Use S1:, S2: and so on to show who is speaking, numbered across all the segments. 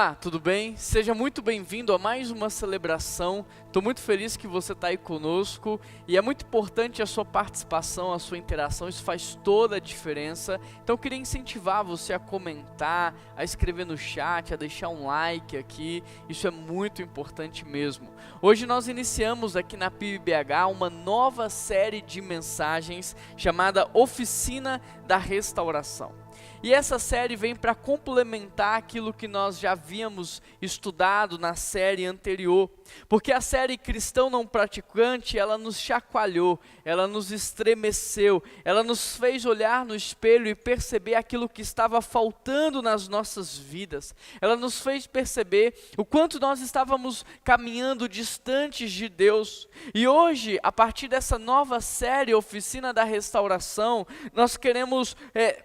S1: Olá, tudo bem? Seja muito bem-vindo a mais uma celebração. Estou muito feliz que você está aí conosco e é muito importante a sua participação, a sua interação, isso faz toda a diferença. Então eu queria incentivar você a comentar, a escrever no chat, a deixar um like aqui, isso é muito importante mesmo. Hoje nós iniciamos aqui na PIBBH uma nova série de mensagens chamada Oficina da Restauração. E essa série vem para complementar aquilo que nós já havíamos estudado na série anterior, porque a série Cristão Não Praticante, ela nos chacoalhou, ela nos estremeceu, ela nos fez olhar no espelho e perceber aquilo que estava faltando nas nossas vidas, ela nos fez perceber o quanto nós estávamos caminhando distantes de Deus, e hoje, a partir dessa nova série Oficina da Restauração, nós queremos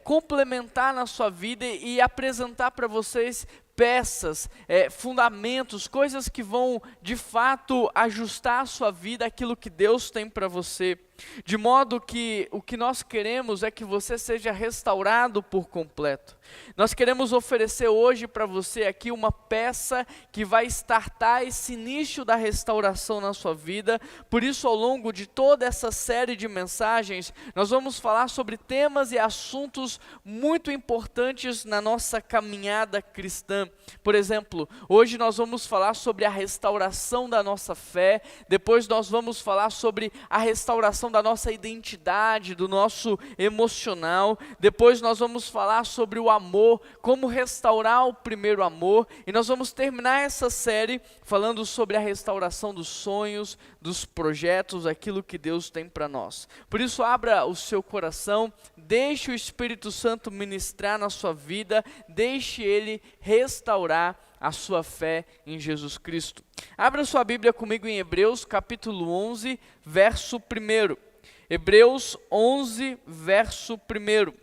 S1: complementar na sua vida e apresentar para vocês peças, fundamentos, coisas que vão de fato ajustar a sua vida àquilo que Deus tem para você, de modo que o que nós queremos é que você seja restaurado por completo. Nós queremos oferecer hoje para você aqui uma peça que vai startar esse início da restauração na sua vida. Por isso, ao longo de toda essa série de mensagens, nós vamos falar sobre temas e assuntos muito importantes na nossa caminhada cristã. Por exemplo, hoje nós vamos falar sobre a restauração da nossa fé, depois nós vamos falar sobre a restauração da nossa identidade, do nosso emocional, depois nós vamos falar sobre o amor, como restaurar o primeiro amor, e nós vamos terminar essa série falando sobre a restauração dos sonhos, dos projetos, aquilo que Deus tem para nós. Por isso, abra o seu coração, deixe o Espírito Santo ministrar na sua vida, deixe Ele restaurar a sua fé em Jesus Cristo. Abra sua Bíblia comigo em Hebreus capítulo 11, verso 1. Hebreus 11, verso 1.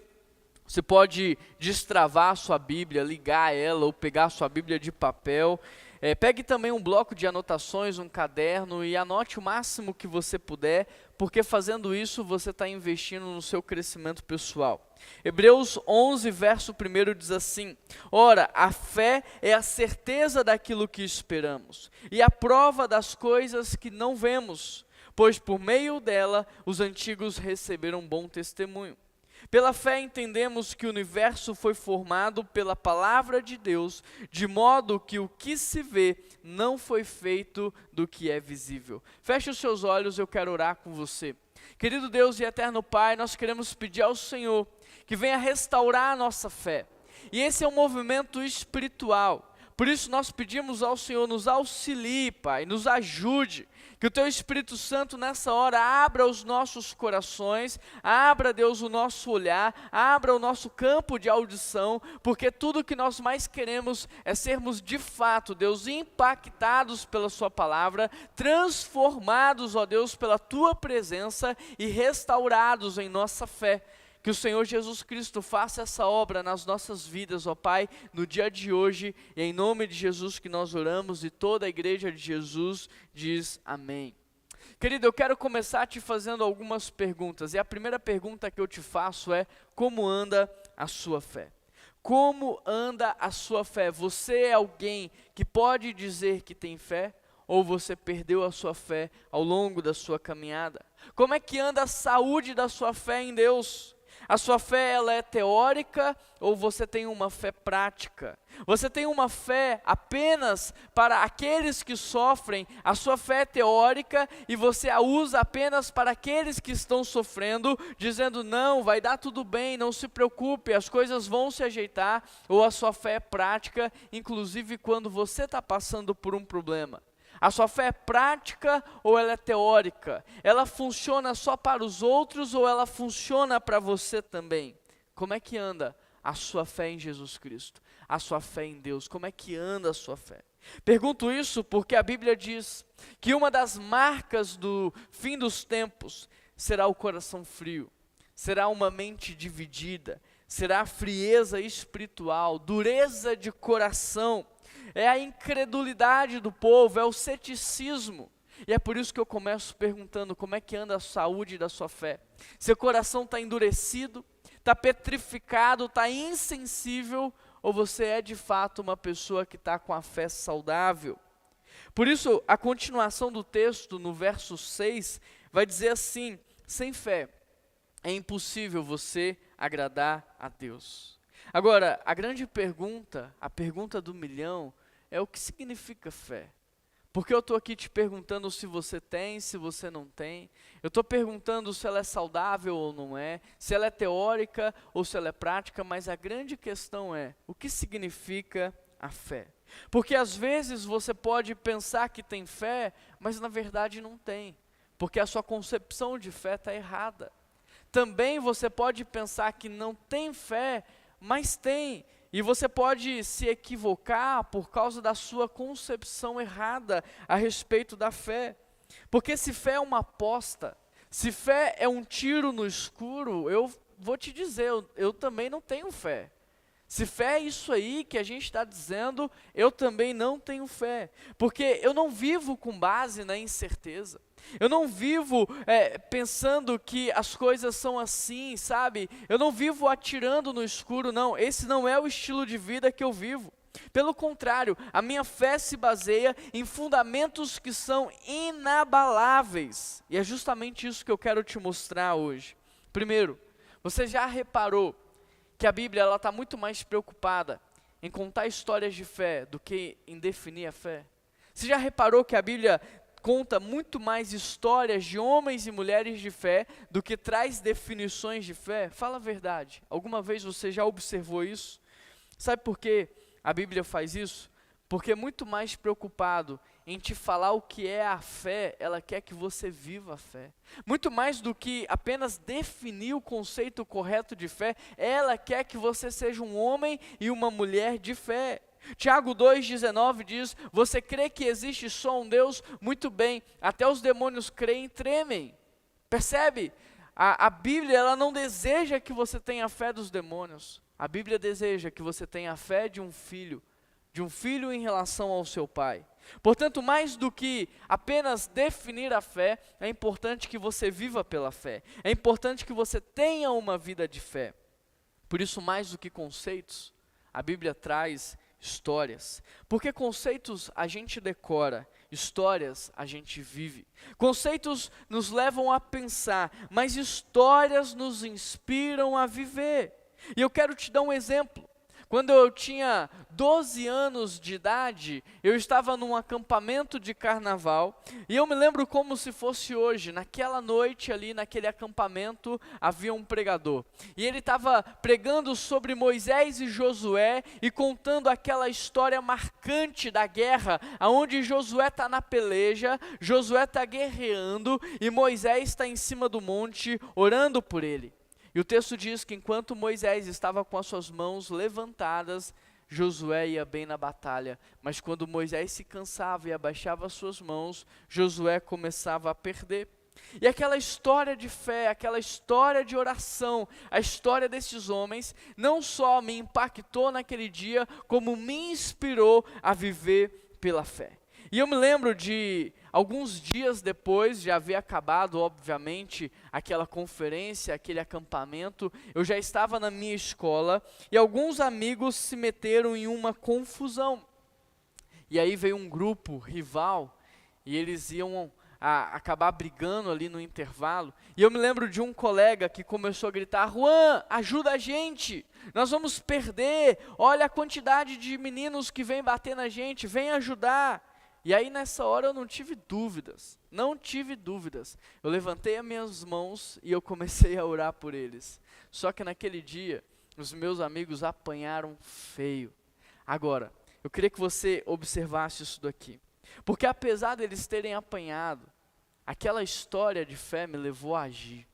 S1: Você pode destravar a sua Bíblia, ligar ela ou pegar a sua Bíblia de papel. Pegue também um bloco de anotações, um caderno e anote o máximo que você puder, porque fazendo isso você está investindo no seu crescimento pessoal. Hebreus 11, verso 1 diz assim: Ora, a fé é a certeza daquilo que esperamos e a prova das coisas que não vemos, pois por meio dela os antigos receberam bom testemunho. Pela fé entendemos que o universo foi formado pela palavra de Deus, de modo que o que se vê não foi feito do que é visível. Feche os seus olhos, eu quero orar com você. Querido Deus e eterno Pai, nós queremos pedir ao Senhor que venha restaurar a nossa fé. E esse é um movimento espiritual. Por isso nós pedimos ao Senhor, nos auxilie, Pai, nos ajude, que o Teu Espírito Santo nessa hora abra os nossos corações, abra, Deus, o nosso olhar, abra o nosso campo de audição, porque tudo que nós mais queremos é sermos de fato, Deus, impactados pela Sua palavra, transformados, ó Deus, pela Tua presença e restaurados em nossa fé. Que o Senhor Jesus Cristo faça essa obra nas nossas vidas, ó Pai, no dia de hoje, e em nome de Jesus que nós oramos, e toda a igreja de Jesus diz amém. Querido, eu quero começar te fazendo algumas perguntas, e a primeira pergunta que eu te faço é: como anda a sua fé? Como anda a sua fé? Você é alguém que pode dizer que tem fé? Ou você perdeu a sua fé ao longo da sua caminhada? Como é que anda a saúde da sua fé em Deus? A sua fé, ela é teórica ou você tem uma fé prática? Você tem uma fé apenas para aqueles que sofrem, a sua fé é teórica e você a usa apenas para aqueles que estão sofrendo, dizendo não, vai dar tudo bem, não se preocupe, as coisas vão se ajeitar, ou a sua fé é prática, inclusive quando você está passando por um problema? A sua fé é prática ou ela é teórica? Ela funciona só para os outros ou ela funciona para você também? Como é que anda a sua fé em Jesus Cristo? A sua fé em Deus? Como é que anda a sua fé? Pergunto isso porque a Bíblia diz que uma das marcas do fim dos tempos será o coração frio, será uma mente dividida, será a frieza espiritual, dureza de coração. É a incredulidade do povo, é o ceticismo. E é por isso que eu começo perguntando como é que anda a saúde da sua fé. Seu coração está endurecido, está petrificado, está insensível, ou você é de fato uma pessoa que está com a fé saudável. Por isso, a continuação do texto, no verso 6, vai dizer assim: sem fé é impossível você agradar a Deus. Agora, a grande pergunta, a pergunta do milhão, é o que significa fé? Porque eu estou aqui te perguntando se você tem, se você não tem. Eu estou perguntando se ela é saudável ou não é, se ela é teórica ou se ela é prática, mas a grande questão é, o que significa a fé? Porque às vezes você pode pensar que tem fé, mas na verdade não tem, porque a sua concepção de fé está errada. Também você pode pensar que não tem fé, mas tem. E você pode se equivocar por causa da sua concepção errada a respeito da fé. Porque se fé é uma aposta, se fé é um tiro no escuro, eu vou te dizer, eu também não tenho fé. Se fé é isso aí que a gente está dizendo, eu também não tenho fé. Porque eu não vivo com base na incerteza. Eu não vivo pensando que as coisas são assim, sabe? Eu não vivo atirando no escuro, não. Esse não é o estilo de vida que eu vivo. Pelo contrário, a minha fé se baseia em fundamentos que são inabaláveis. E é justamente isso que eu quero te mostrar hoje. Primeiro, você já reparou que a Bíblia está muito mais preocupada em contar histórias de fé do que em definir a fé? Você já reparou que a Bíblia conta muito mais histórias de homens e mulheres de fé do que traz definições de fé? Fala a verdade. Alguma vez você já observou isso? Sabe por que a Bíblia faz isso? Porque é muito mais preocupado em te falar o que é a fé, ela quer que você viva a fé. Muito mais do que apenas definir o conceito correto de fé, ela quer que você seja um homem e uma mulher de fé. Tiago 2,19 diz: você crê que existe só um Deus? Muito bem, até os demônios creem e tremem. Percebe? A Bíblia ela não deseja que você tenha a fé dos demônios. A Bíblia deseja que você tenha a fé de um filho em relação ao seu pai. Portanto, mais do que apenas definir a fé, é importante que você viva pela fé. É importante que você tenha uma vida de fé. Por isso, mais do que conceitos, a Bíblia traz histórias. Porque conceitos a gente decora, histórias a gente vive. Conceitos nos levam a pensar, mas histórias nos inspiram a viver. E eu quero te dar um exemplo. Quando eu tinha 12 anos de idade, eu estava num acampamento de carnaval, e eu me lembro como se fosse hoje, naquela noite ali, naquele acampamento, havia um pregador. E ele estava pregando sobre Moisés e Josué, e contando aquela história marcante da guerra, onde Josué está na peleja, Josué está guerreando, e Moisés está em cima do monte, orando por ele. E o texto diz que enquanto Moisés estava com as suas mãos levantadas, Josué ia bem na batalha. Mas quando Moisés se cansava e abaixava as suas mãos, Josué começava a perder. E aquela história de fé, aquela história de oração, a história desses homens, não só me impactou naquele dia, como me inspirou a viver pela fé. E eu me lembro de alguns dias depois de haver acabado, obviamente, aquela conferência, aquele acampamento, eu já estava na minha escola e alguns amigos se meteram em uma confusão. E aí veio um grupo rival e eles iam acabar brigando ali no intervalo. E eu me lembro de um colega que começou a gritar: Juan, ajuda a gente, nós vamos perder, olha a quantidade de meninos que vem bater na gente, vem ajudar. E aí nessa hora eu não tive dúvidas. Eu levantei as minhas mãos e eu comecei a orar por eles. Só que naquele dia, os meus amigos apanharam feio. Agora, eu queria que você observasse isso daqui. Porque apesar deles terem apanhado, aquela história de fé me levou a agir.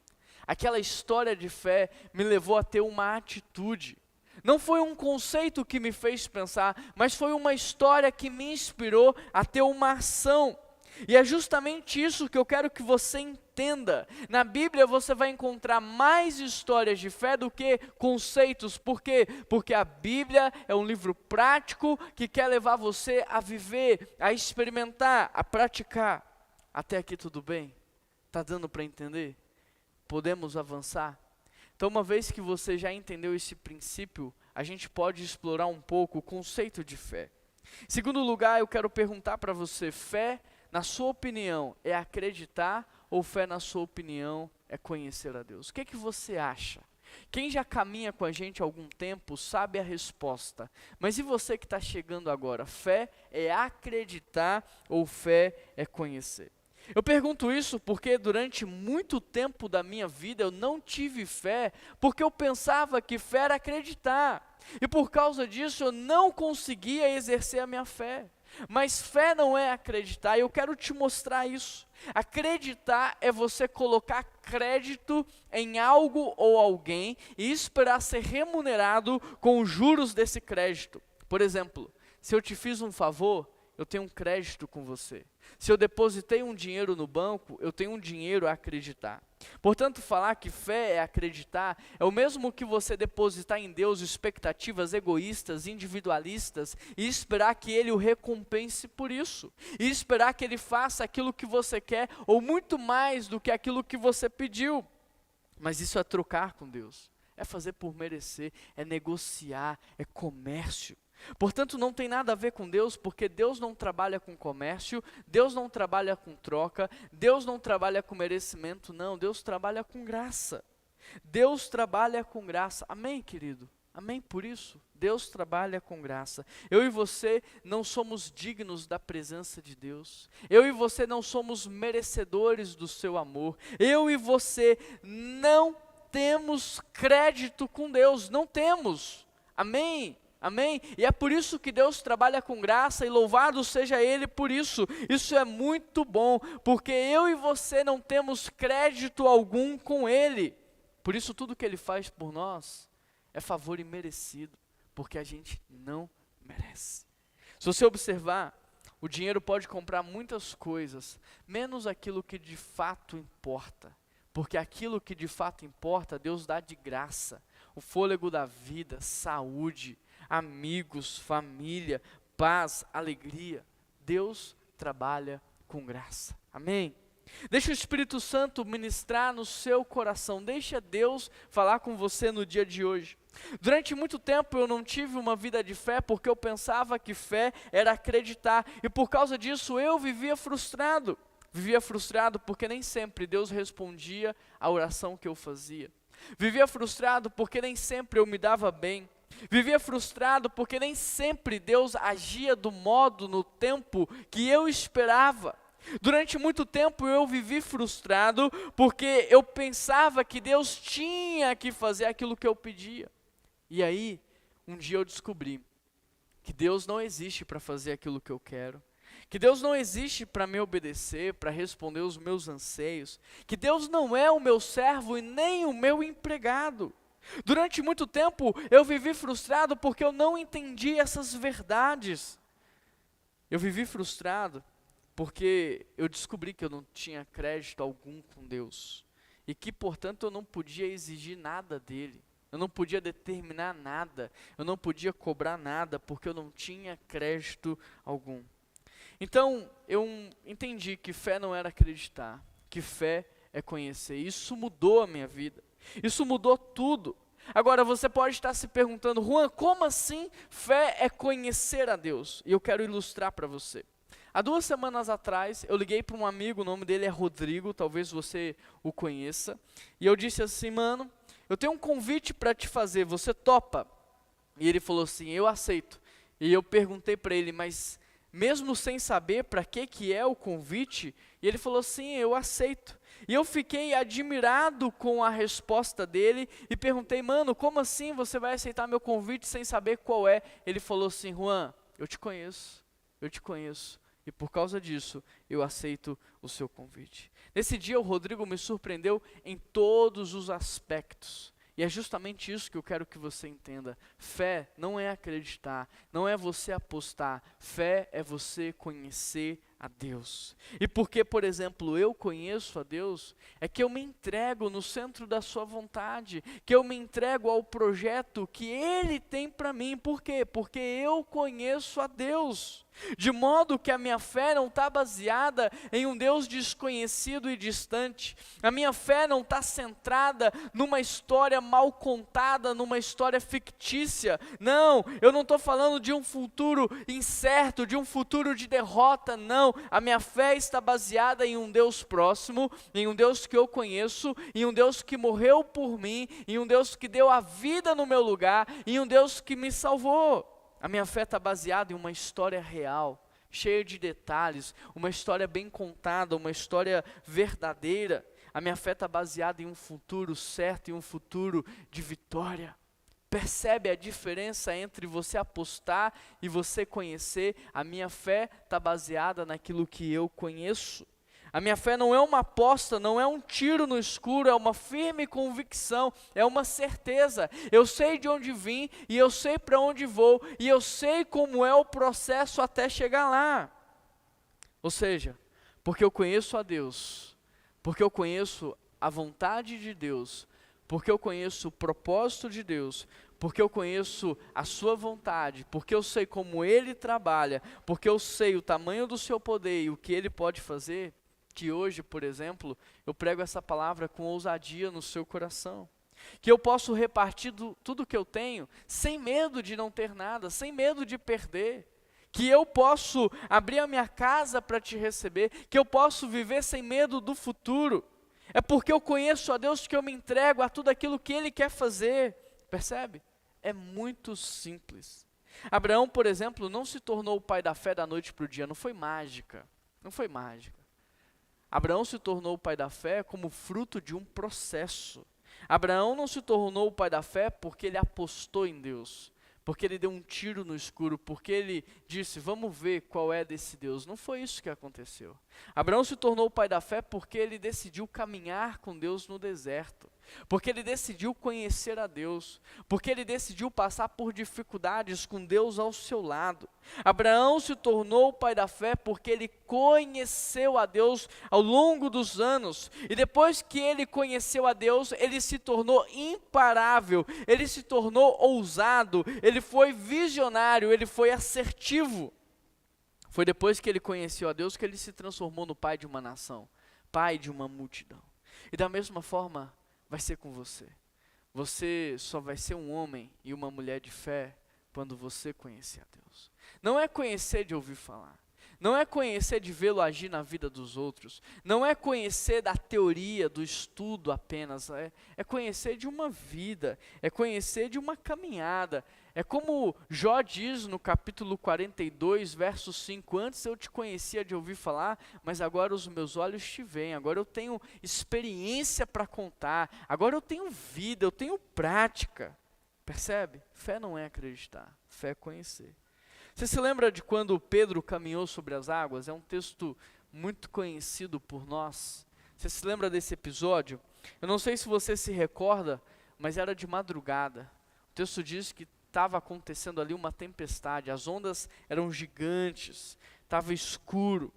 S1: Aquela história de fé me levou a ter uma atitude. Não foi um conceito que me fez pensar, mas foi uma história que me inspirou a ter uma ação. E é justamente isso que eu quero que você entenda. Na Bíblia você vai encontrar mais histórias de fé do que conceitos. Por quê? Porque a Bíblia é um livro prático que quer levar você a viver, a experimentar, a praticar. Até aqui tudo bem? Está dando para entender? Podemos avançar? Então, uma vez que você já entendeu esse princípio, a gente pode explorar um pouco o conceito de fé. Em segundo lugar, eu quero perguntar para você, fé, na sua opinião, é acreditar ou fé, na sua opinião, é conhecer a Deus? O que você acha? Quem já caminha com a gente há algum tempo sabe a resposta. Mas e você que está chegando agora? Fé é acreditar ou fé é conhecer? Eu pergunto isso porque durante muito tempo da minha vida eu não tive fé, porque eu pensava que fé era acreditar. E por causa disso eu não conseguia exercer a minha fé. Mas fé não é acreditar, e eu quero te mostrar isso. Acreditar é você colocar crédito em algo ou alguém e esperar ser remunerado com os juros desse crédito. Por exemplo, se eu te fiz um favor, eu tenho um crédito com você. Se eu depositei um dinheiro no banco, eu tenho um dinheiro a acreditar. Portanto, falar que fé é acreditar é o mesmo que você depositar em Deus expectativas egoístas, individualistas e esperar que Ele o recompense por isso. E esperar que Ele faça aquilo que você quer ou muito mais do que aquilo que você pediu. Mas isso é trocar com Deus, é fazer por merecer, é negociar, é comércio. Portanto, não tem nada a ver com Deus, porque Deus não trabalha com comércio, Deus não trabalha com troca, Deus não trabalha com merecimento, não, Deus trabalha com graça. Deus trabalha com graça, amém, querido? Amém por isso? Deus trabalha com graça. Eu e você não somos dignos da presença de Deus. Eu e você não somos merecedores do seu amor. Eu e você não temos crédito com Deus, não temos, amém? Amém? E é por isso que Deus trabalha com graça e louvado seja Ele por isso. Isso é muito bom, porque eu e você não temos crédito algum com Ele. Por isso tudo que Ele faz por nós é favor imerecido, porque a gente não merece. Se você observar, o dinheiro pode comprar muitas coisas, menos aquilo que de fato importa. Porque aquilo que de fato importa, Deus dá de graça. O fôlego da vida, saúde, amigos, família, paz, alegria. Deus trabalha com graça. Amém? Deixa o Espírito Santo ministrar no seu coração. Deixa Deus falar com você no dia de hoje. Durante muito tempo eu não tive uma vida de fé porque eu pensava que fé era acreditar. E por causa disso eu vivia frustrado. Vivia frustrado porque nem sempre Deus respondia à oração que eu fazia. Vivia frustrado porque nem sempre eu me dava bem. Vivia frustrado porque nem sempre Deus agia do modo, no tempo que eu esperava. Durante muito tempo eu vivi frustrado porque eu pensava que Deus tinha que fazer aquilo que eu pedia. E aí, um dia eu descobri que Deus não existe para fazer aquilo que eu quero. Que Deus não existe para me obedecer, para responder os meus anseios. Que Deus não é o meu servo e nem o meu empregado. Durante muito tempo eu vivi frustrado porque eu não entendi essas verdades. Eu vivi frustrado porque eu descobri que eu não tinha crédito algum com Deus. E que, portanto, eu não podia exigir nada dele. Eu não podia determinar nada. Eu não podia cobrar nada porque eu não tinha crédito algum. Então, eu entendi que fé não era acreditar, que fé é conhecer. Isso mudou a minha vida. Isso mudou tudo. Agora, você pode estar se perguntando, Juan, como assim fé é conhecer a Deus? E eu quero ilustrar para você. Há 2 semanas atrás, eu liguei para um amigo, o nome dele é Rodrigo, talvez você o conheça. E eu disse assim, mano, eu tenho um convite para te fazer, você topa? E ele falou assim, eu aceito. E eu perguntei para ele, mas mesmo sem saber para que é o convite, e ele falou assim, eu aceito. E eu fiquei admirado com a resposta dele e perguntei, mano, como assim você vai aceitar meu convite sem saber qual é? Ele falou assim, Juan, eu te conheço, e por causa disso eu aceito o seu convite. Nesse dia o Rodrigo me surpreendeu em todos os aspectos. E é justamente isso que eu quero que você entenda. Fé não é acreditar, não é você apostar. Fé é você conhecer a Deus. E porque, por exemplo, eu conheço a Deus, é que eu me entrego no centro da sua vontade, que eu me entrego ao projeto que Ele tem para mim. Por quê? Porque eu conheço a Deus. De modo que a minha fé não está baseada em um Deus desconhecido e distante. A minha fé não está centrada numa história mal contada, numa história fictícia. Não, eu não estou falando de um futuro incerto, de um futuro de derrota, não. A minha fé está baseada em um Deus próximo, em um Deus que eu conheço, em um Deus que morreu por mim, em um Deus que deu a vida no meu lugar, em um Deus que me salvou. A minha fé está baseada em uma história real, cheia de detalhes, uma história bem contada, uma história verdadeira. A minha fé está baseada em um futuro certo, em um futuro de vitória. Percebe a diferença entre você apostar e você conhecer? A minha fé está baseada naquilo que eu conheço. A minha fé não é uma aposta, não é um tiro no escuro, é uma firme convicção, é uma certeza. Eu sei de onde vim e eu sei para onde vou e eu sei como é o processo até chegar lá. Ou seja, porque eu conheço a Deus, porque eu conheço a vontade de Deus, porque eu conheço o propósito de Deus, porque eu conheço a sua vontade, porque eu sei como Ele trabalha, porque eu sei o tamanho do seu poder e o que Ele pode fazer, que hoje, por exemplo, eu prego essa palavra com ousadia no seu coração. Que eu posso repartir tudo que eu tenho, sem medo de não ter nada, sem medo de perder. Que eu posso abrir a minha casa para te receber, que eu posso viver sem medo do futuro. É porque eu conheço a Deus que eu me entrego a tudo aquilo que Ele quer fazer. Percebe? É muito simples. Abraão, por exemplo, não se tornou o pai da fé da noite para o dia, não foi mágica. Não foi mágica. Abraão se tornou o pai da fé como fruto de um processo. Abraão não se tornou o pai da fé porque ele apostou em Deus, porque ele deu um tiro no escuro, porque ele disse, vamos ver qual é desse Deus. Não foi isso que aconteceu. Abraão se tornou o pai da fé porque ele decidiu caminhar com Deus no deserto, porque ele decidiu conhecer a Deus, porque ele decidiu passar por dificuldades com Deus ao seu lado. Abraão se tornou o pai da fé porque ele conheceu a Deus ao longo dos anos, e depois que ele conheceu a Deus, ele se tornou imparável, ele se tornou ousado, ele foi visionário, ele foi assertivo. Foi depois que ele conheceu a Deus que ele se transformou no pai de uma nação, pai de uma multidão. E da mesma forma vai ser com você. Você só vai ser um homem e uma mulher de fé quando você conhecer a Deus. Não é conhecer de ouvir falar. Não é conhecer de vê-lo agir na vida dos outros. Não é conhecer da teoria, do estudo apenas. É conhecer de uma vida. É conhecer de uma caminhada. É como Jó diz no capítulo 42, verso 5, antes eu te conhecia de ouvir falar, mas agora os meus olhos te veem, agora eu tenho experiência para contar, agora eu tenho vida, eu tenho prática. Percebe? Fé não é acreditar, fé é conhecer. Você se lembra de quando Pedro caminhou sobre as águas? É um texto muito conhecido por nós. Você se lembra desse episódio? Eu não sei se você se recorda, mas era de madrugada. O texto diz que estava acontecendo ali uma tempestade, as ondas eram gigantes, estava escuro.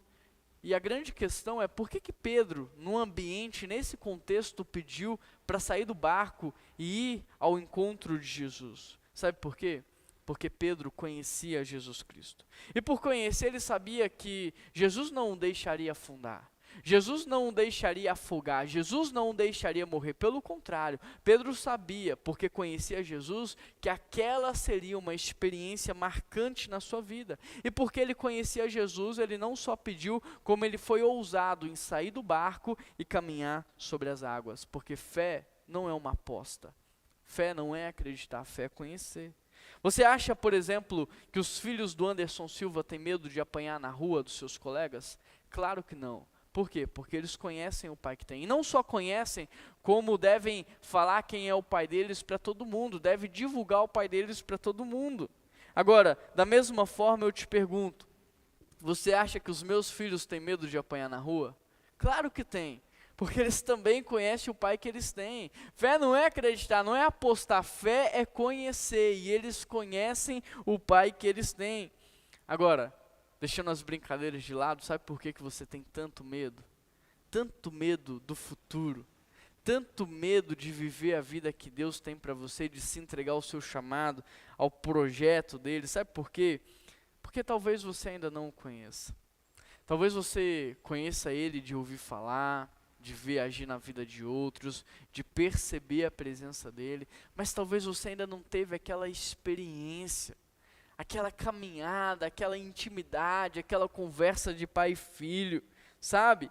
S1: E a grande questão é por que Pedro, num ambiente, nesse contexto, pediu para sair do barco e ir ao encontro de Jesus? Sabe por quê? Porque Pedro conhecia Jesus Cristo. E por conhecer, ele sabia que Jesus não o deixaria afundar. Jesus não o deixaria afogar, Jesus não o deixaria morrer, pelo contrário, Pedro sabia, porque conhecia Jesus, que aquela seria uma experiência marcante na sua vida, e porque ele conhecia Jesus, ele não só pediu, como ele foi ousado em sair do barco e caminhar sobre as águas, porque fé não é uma aposta, fé não é acreditar, fé é conhecer. Você acha, por exemplo, que os filhos do Anderson Silva têm medo de apanhar na rua dos seus colegas? Claro que não. Por quê? Porque eles conhecem o pai que tem. E não só conhecem, como devem falar quem é o pai deles para todo mundo, devem divulgar o pai deles para todo mundo. Agora, da mesma forma eu te pergunto, você acha que os meus filhos têm medo de apanhar na rua? Claro que tem, porque eles também conhecem o pai que eles têm. Fé não é acreditar, não é apostar, fé é conhecer, e eles conhecem o pai que eles têm. Agora, deixando as brincadeiras de lado, sabe por que você tem tanto medo? Tanto medo do futuro, tanto medo de viver a vida que Deus tem para você, de se entregar ao seu chamado, ao projeto dele. Sabe por quê? Porque talvez você ainda não o conheça. Talvez você conheça ele de ouvir falar, de ver agir na vida de outros, de perceber a presença dele, mas talvez você ainda não teve aquela experiência, aquela caminhada, aquela intimidade, aquela conversa de pai e filho, sabe?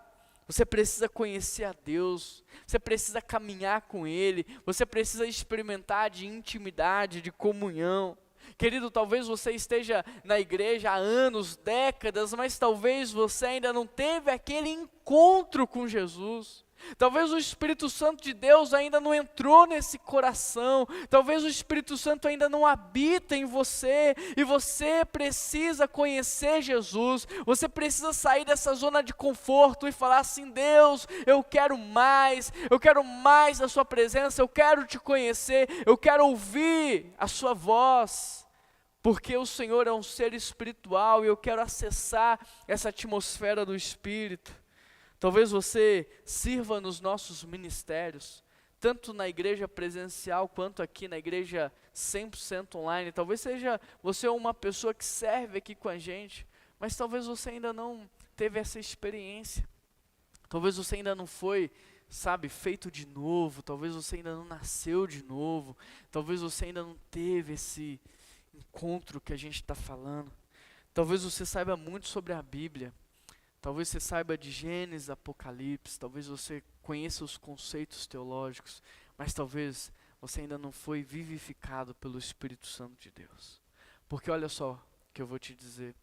S1: Você precisa conhecer a Deus, você precisa caminhar com Ele, você precisa experimentar de intimidade, de comunhão. Querido, talvez você esteja na igreja há anos, décadas, mas talvez você ainda não teve aquele encontro com Jesus. Talvez o Espírito Santo de Deus ainda não entrou nesse coração, talvez o Espírito Santo ainda não habita em você, e você precisa conhecer Jesus, você precisa sair dessa zona de conforto e falar assim: Deus, eu quero mais da sua presença, eu quero te conhecer, eu quero ouvir a sua voz, porque o Senhor é um ser espiritual e eu quero acessar essa atmosfera do Espírito. Talvez você sirva nos nossos ministérios, tanto na igreja presencial quanto aqui na igreja 100% online. Talvez seja você uma pessoa que serve aqui com a gente, mas talvez você ainda não teve essa experiência. Talvez você ainda não foi, feito de novo. Talvez você ainda não nasceu de novo. Talvez você ainda não teve esse encontro que a gente está falando. Talvez você saiba muito sobre a Bíblia. Talvez você saiba de Gênesis, Apocalipse, talvez você conheça os conceitos teológicos, mas talvez você ainda não foi vivificado pelo Espírito Santo de Deus. Porque olha só o que eu vou te dizer,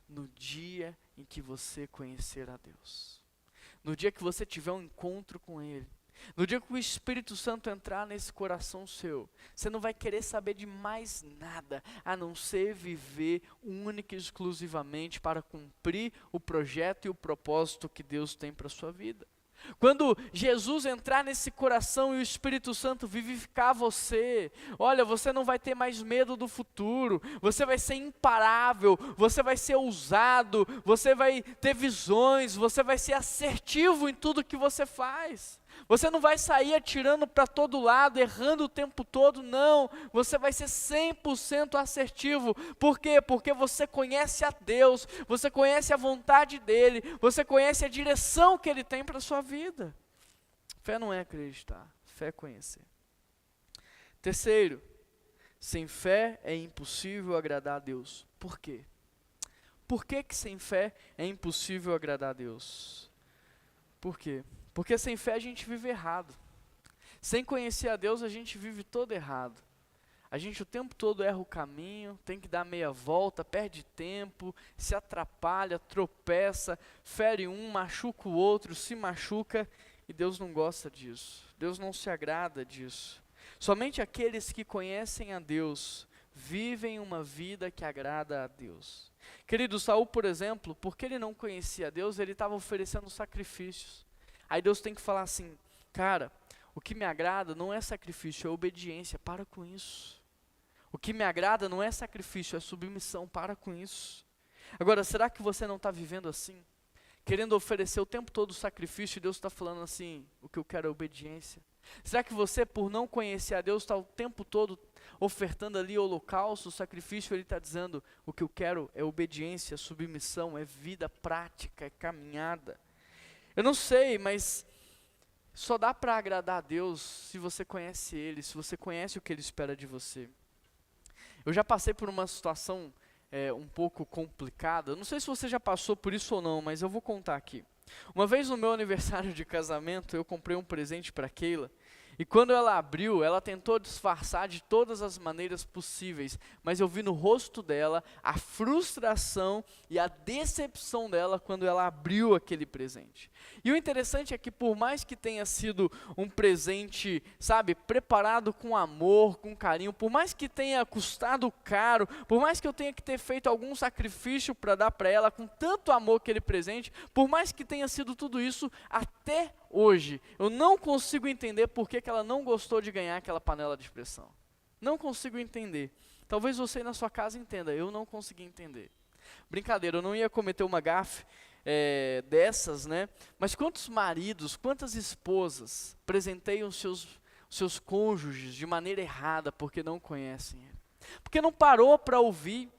S1: no dia em que você conhecer a Deus, no dia que você tiver um encontro com Ele, no dia que o Espírito Santo entrar nesse coração seu, você não vai querer saber de mais nada, a não ser viver única e exclusivamente para cumprir o projeto e o propósito que Deus tem para a sua vida. Quando Jesus entrar nesse coração e o Espírito Santo vivificar você, olha, você não vai ter mais medo do futuro, você vai ser imparável, você vai ser ousado, você vai ter visões, você vai ser assertivo em tudo que você faz. Você não vai sair atirando para todo lado, errando o tempo todo, não. Você vai ser 100% assertivo. Por quê? Porque você conhece a Deus, você conhece a vontade dEle, você conhece a direção que Ele tem para a sua vida. Fé não é acreditar, fé é conhecer. Terceiro, sem fé é impossível agradar a Deus. Por quê? Por que sem fé é impossível agradar a Deus? Por quê? Porque sem fé a gente vive errado. Sem conhecer a Deus a gente vive todo errado. A gente o tempo todo erra o caminho, tem que dar meia volta, perde tempo, se atrapalha, tropeça, fere um, machuca o outro, se machuca, e Deus não gosta disso. Deus não se agrada disso. Somente aqueles que conhecem a Deus vivem uma vida que agrada a Deus. Querido, Saul, por exemplo, porque ele não conhecia a Deus, ele estava oferecendo sacrifícios. Aí Deus tem que falar assim: cara, o que me agrada não é sacrifício, é obediência, para com isso. O que me agrada não é sacrifício, é submissão, para com isso. Agora, será que você não está vivendo assim? Querendo oferecer o tempo todo sacrifício, e Deus está falando assim: o que eu quero é obediência. Será que você, por não conhecer a Deus, está o tempo todo ofertando ali holocausto, sacrifício? Ele está dizendo: o que eu quero é obediência, submissão, é vida prática, é caminhada. Eu não sei, mas só dá para agradar a Deus se você conhece Ele, se você conhece o que Ele espera de você. Eu já passei por uma situação um pouco complicada. Não sei se você já passou por isso ou não, mas eu vou contar aqui. Uma vez no meu aniversário de casamento, eu comprei um presente para Keila. E quando ela abriu, ela tentou disfarçar de todas as maneiras possíveis, mas eu vi no rosto dela a frustração e a decepção dela quando ela abriu aquele presente. E o interessante é que por mais que tenha sido um presente, preparado com amor, com carinho, por mais que tenha custado caro, por mais que eu tenha que ter feito algum sacrifício para dar para ela com tanto amor aquele presente, por mais que tenha sido tudo isso, até hoje, eu não consigo entender por que ela não gostou de ganhar aquela panela de pressão. Não consigo entender. Talvez você na sua casa entenda, eu não consegui entender. Brincadeira, eu não ia cometer uma gafe dessas, né? Mas quantos maridos, quantas esposas presenteiam seus cônjuges de maneira errada porque não conhecem ele? Porque não parou para ouvir,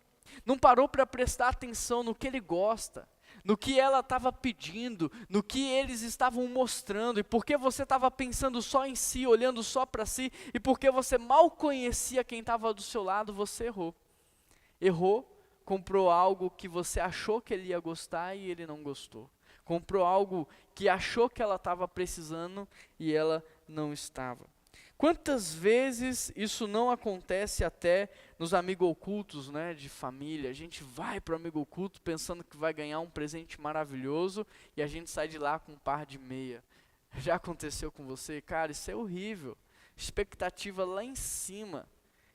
S1: não parou para prestar atenção no que ele gosta, no que ela estava pedindo, no que eles estavam mostrando, e porque você estava pensando só em si, olhando só para si, e porque você mal conhecia quem estava do seu lado, você errou. Errou, comprou algo que você achou que ele ia gostar e ele não gostou. Comprou algo que achou que ela estava precisando e ela não estava. Quantas vezes isso não acontece até nos amigos ocultos, né, de família? A gente vai para o amigo oculto pensando que vai ganhar um presente maravilhoso e a gente sai de lá com um par de meia. Já aconteceu com você? Cara, isso é horrível. Expectativa lá em cima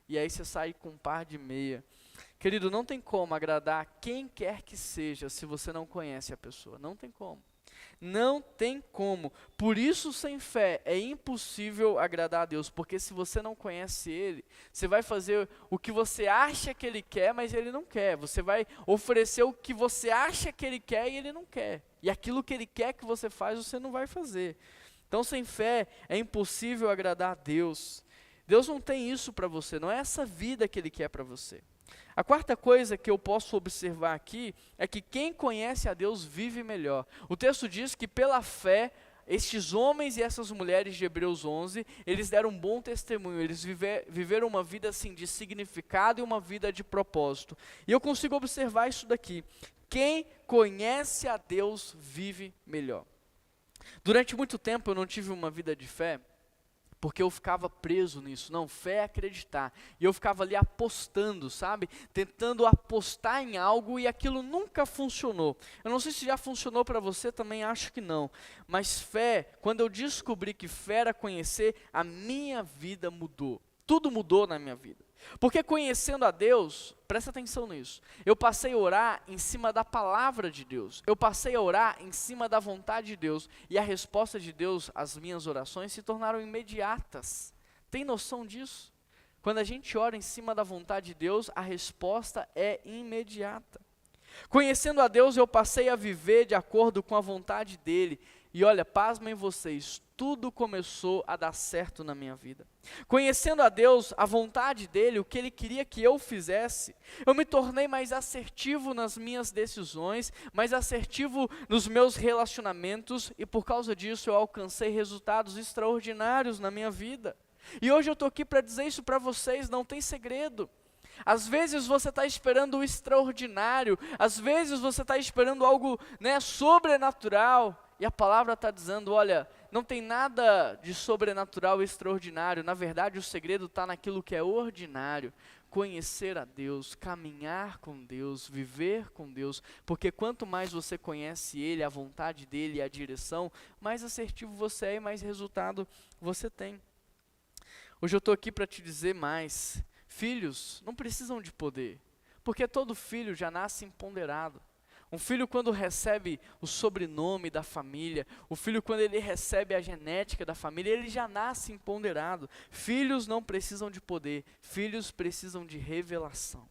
S1: e aí você sai com um par de meia. Querido, não tem como agradar quem quer que seja se você não conhece a pessoa. Não tem como. Não tem como. Por isso, sem fé, é impossível agradar a Deus. Porque se você não conhece Ele, você vai fazer o que você acha que Ele quer, mas Ele não quer. Você vai oferecer o que você acha que Ele quer e Ele não quer. E aquilo que Ele quer que você faz, você não vai fazer. Então, sem fé, é impossível agradar a Deus. Deus não tem isso para você, não é essa vida que Ele quer para você. A quarta coisa que eu posso observar aqui é que quem conhece a Deus vive melhor. O texto diz que pela fé, estes homens e essas mulheres de Hebreus 11, eles deram um bom testemunho, eles viveram uma vida assim de significado e uma vida de propósito. E eu consigo observar isso daqui. Quem conhece a Deus vive melhor. Durante muito tempo eu não tive uma vida de fé, porque eu ficava preso nisso. Não, fé é acreditar. E eu ficava ali apostando, sabe? Tentando apostar em algo e aquilo nunca funcionou. Eu não sei se já funcionou para você, também acho que não. Mas fé, quando eu descobri que fé era conhecer, a minha vida mudou. Tudo mudou na minha vida. Porque conhecendo a Deus, presta atenção nisso, eu passei a orar em cima da palavra de Deus, eu passei a orar em cima da vontade de Deus, e a resposta de Deus às minhas orações se tornaram imediatas. Tem noção disso? Quando a gente ora em cima da vontade de Deus, a resposta é imediata. Conhecendo a Deus, eu passei a viver de acordo com a vontade dEle, e olha, pasmem vocês, tudo começou a dar certo na minha vida. Conhecendo a Deus, a vontade dEle, o que Ele queria que eu fizesse, eu me tornei mais assertivo nas minhas decisões, mais assertivo nos meus relacionamentos, e por causa disso eu alcancei resultados extraordinários na minha vida. E hoje eu estou aqui para dizer isso para vocês, não tem segredo. Às vezes você está esperando o extraordinário, às vezes você está esperando algo, né, sobrenatural, e a palavra está dizendo, olha, não tem nada de sobrenatural e extraordinário, na verdade o segredo está naquilo que é ordinário, conhecer a Deus, caminhar com Deus, viver com Deus, porque quanto mais você conhece Ele, a vontade dEle e a direção, mais assertivo você é e mais resultado você tem. Hoje eu estou aqui para te dizer mais, filhos não precisam de poder, porque todo filho já nasce empoderado. Um filho quando recebe o sobrenome da família, o filho quando ele recebe a genética da família, ele já nasce empoderado. Filhos não precisam de poder, filhos precisam de revelação.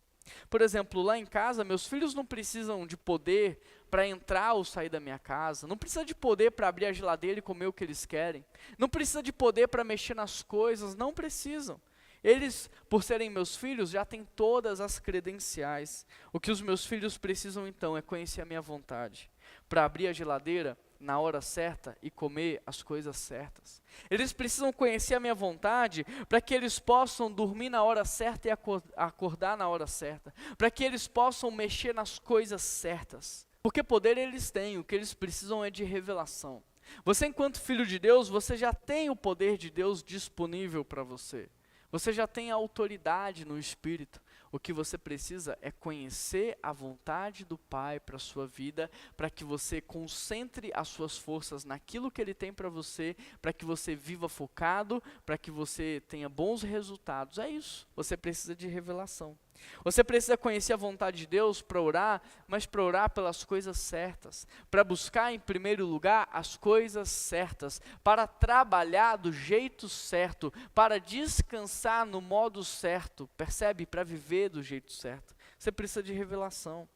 S1: Por exemplo, lá em casa, meus filhos não precisam de poder para entrar ou sair da minha casa, não precisa de poder para abrir a geladeira e comer o que eles querem, não precisa de poder para mexer nas coisas, não precisam. Eles, por serem meus filhos, já têm todas as credenciais. O que os meus filhos precisam então é conhecer a minha vontade, para abrir a geladeira na hora certa e comer as coisas certas. Eles precisam conhecer a minha vontade para que eles possam dormir na hora certa e acordar na hora certa, para que eles possam mexer nas coisas certas. Porque poder eles têm, o que eles precisam é de revelação. Você, enquanto filho de Deus, você já tem o poder de Deus disponível para você. Você já tem a autoridade no Espírito. O que você precisa é conhecer a vontade do Pai para a sua vida, para que você concentre as suas forças naquilo que Ele tem para você, para que você viva focado, para que você tenha bons resultados. É isso, você precisa de revelação. Você precisa conhecer a vontade de Deus para orar, mas para orar pelas coisas certas, para buscar em primeiro lugar as coisas certas, para trabalhar do jeito certo, para descansar no modo certo, percebe? Para viver do jeito certo. Você precisa de revelação.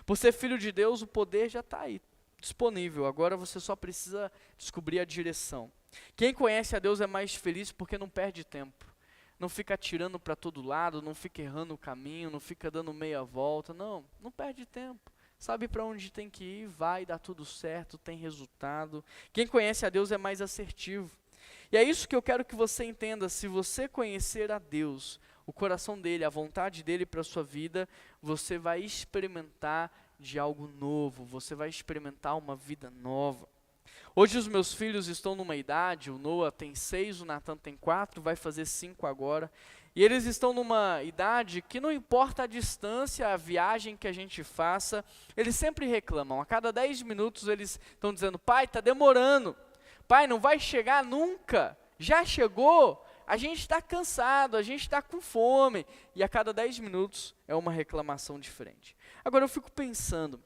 S1: Por ser filho de Deus, o poder já está aí, disponível, agora você só precisa descobrir a direção. Quem conhece a Deus é mais feliz porque não perde tempo. não fica atirando para todo lado, não fica errando o caminho, não fica dando meia volta, não perde tempo. Sabe para onde tem que ir, vai, dá tudo certo, tem resultado. Quem conhece a Deus é mais assertivo. E é isso que eu quero que você entenda. Se você conhecer a Deus, o coração dele, a vontade dele para a sua vida, você vai experimentar de algo novo, você vai experimentar uma vida nova. Hoje os meus filhos estão numa idade, o Noah tem 6, o Nathan tem 4, vai fazer 5 agora. E eles estão numa idade que não importa a distância, a viagem que a gente faça, eles sempre reclamam. A cada 10 minutos eles estão dizendo: pai, está demorando, pai, não vai chegar nunca, já chegou, a gente está cansado, a gente está com fome. E a cada 10 minutos é uma reclamação diferente. Agora eu fico pensando,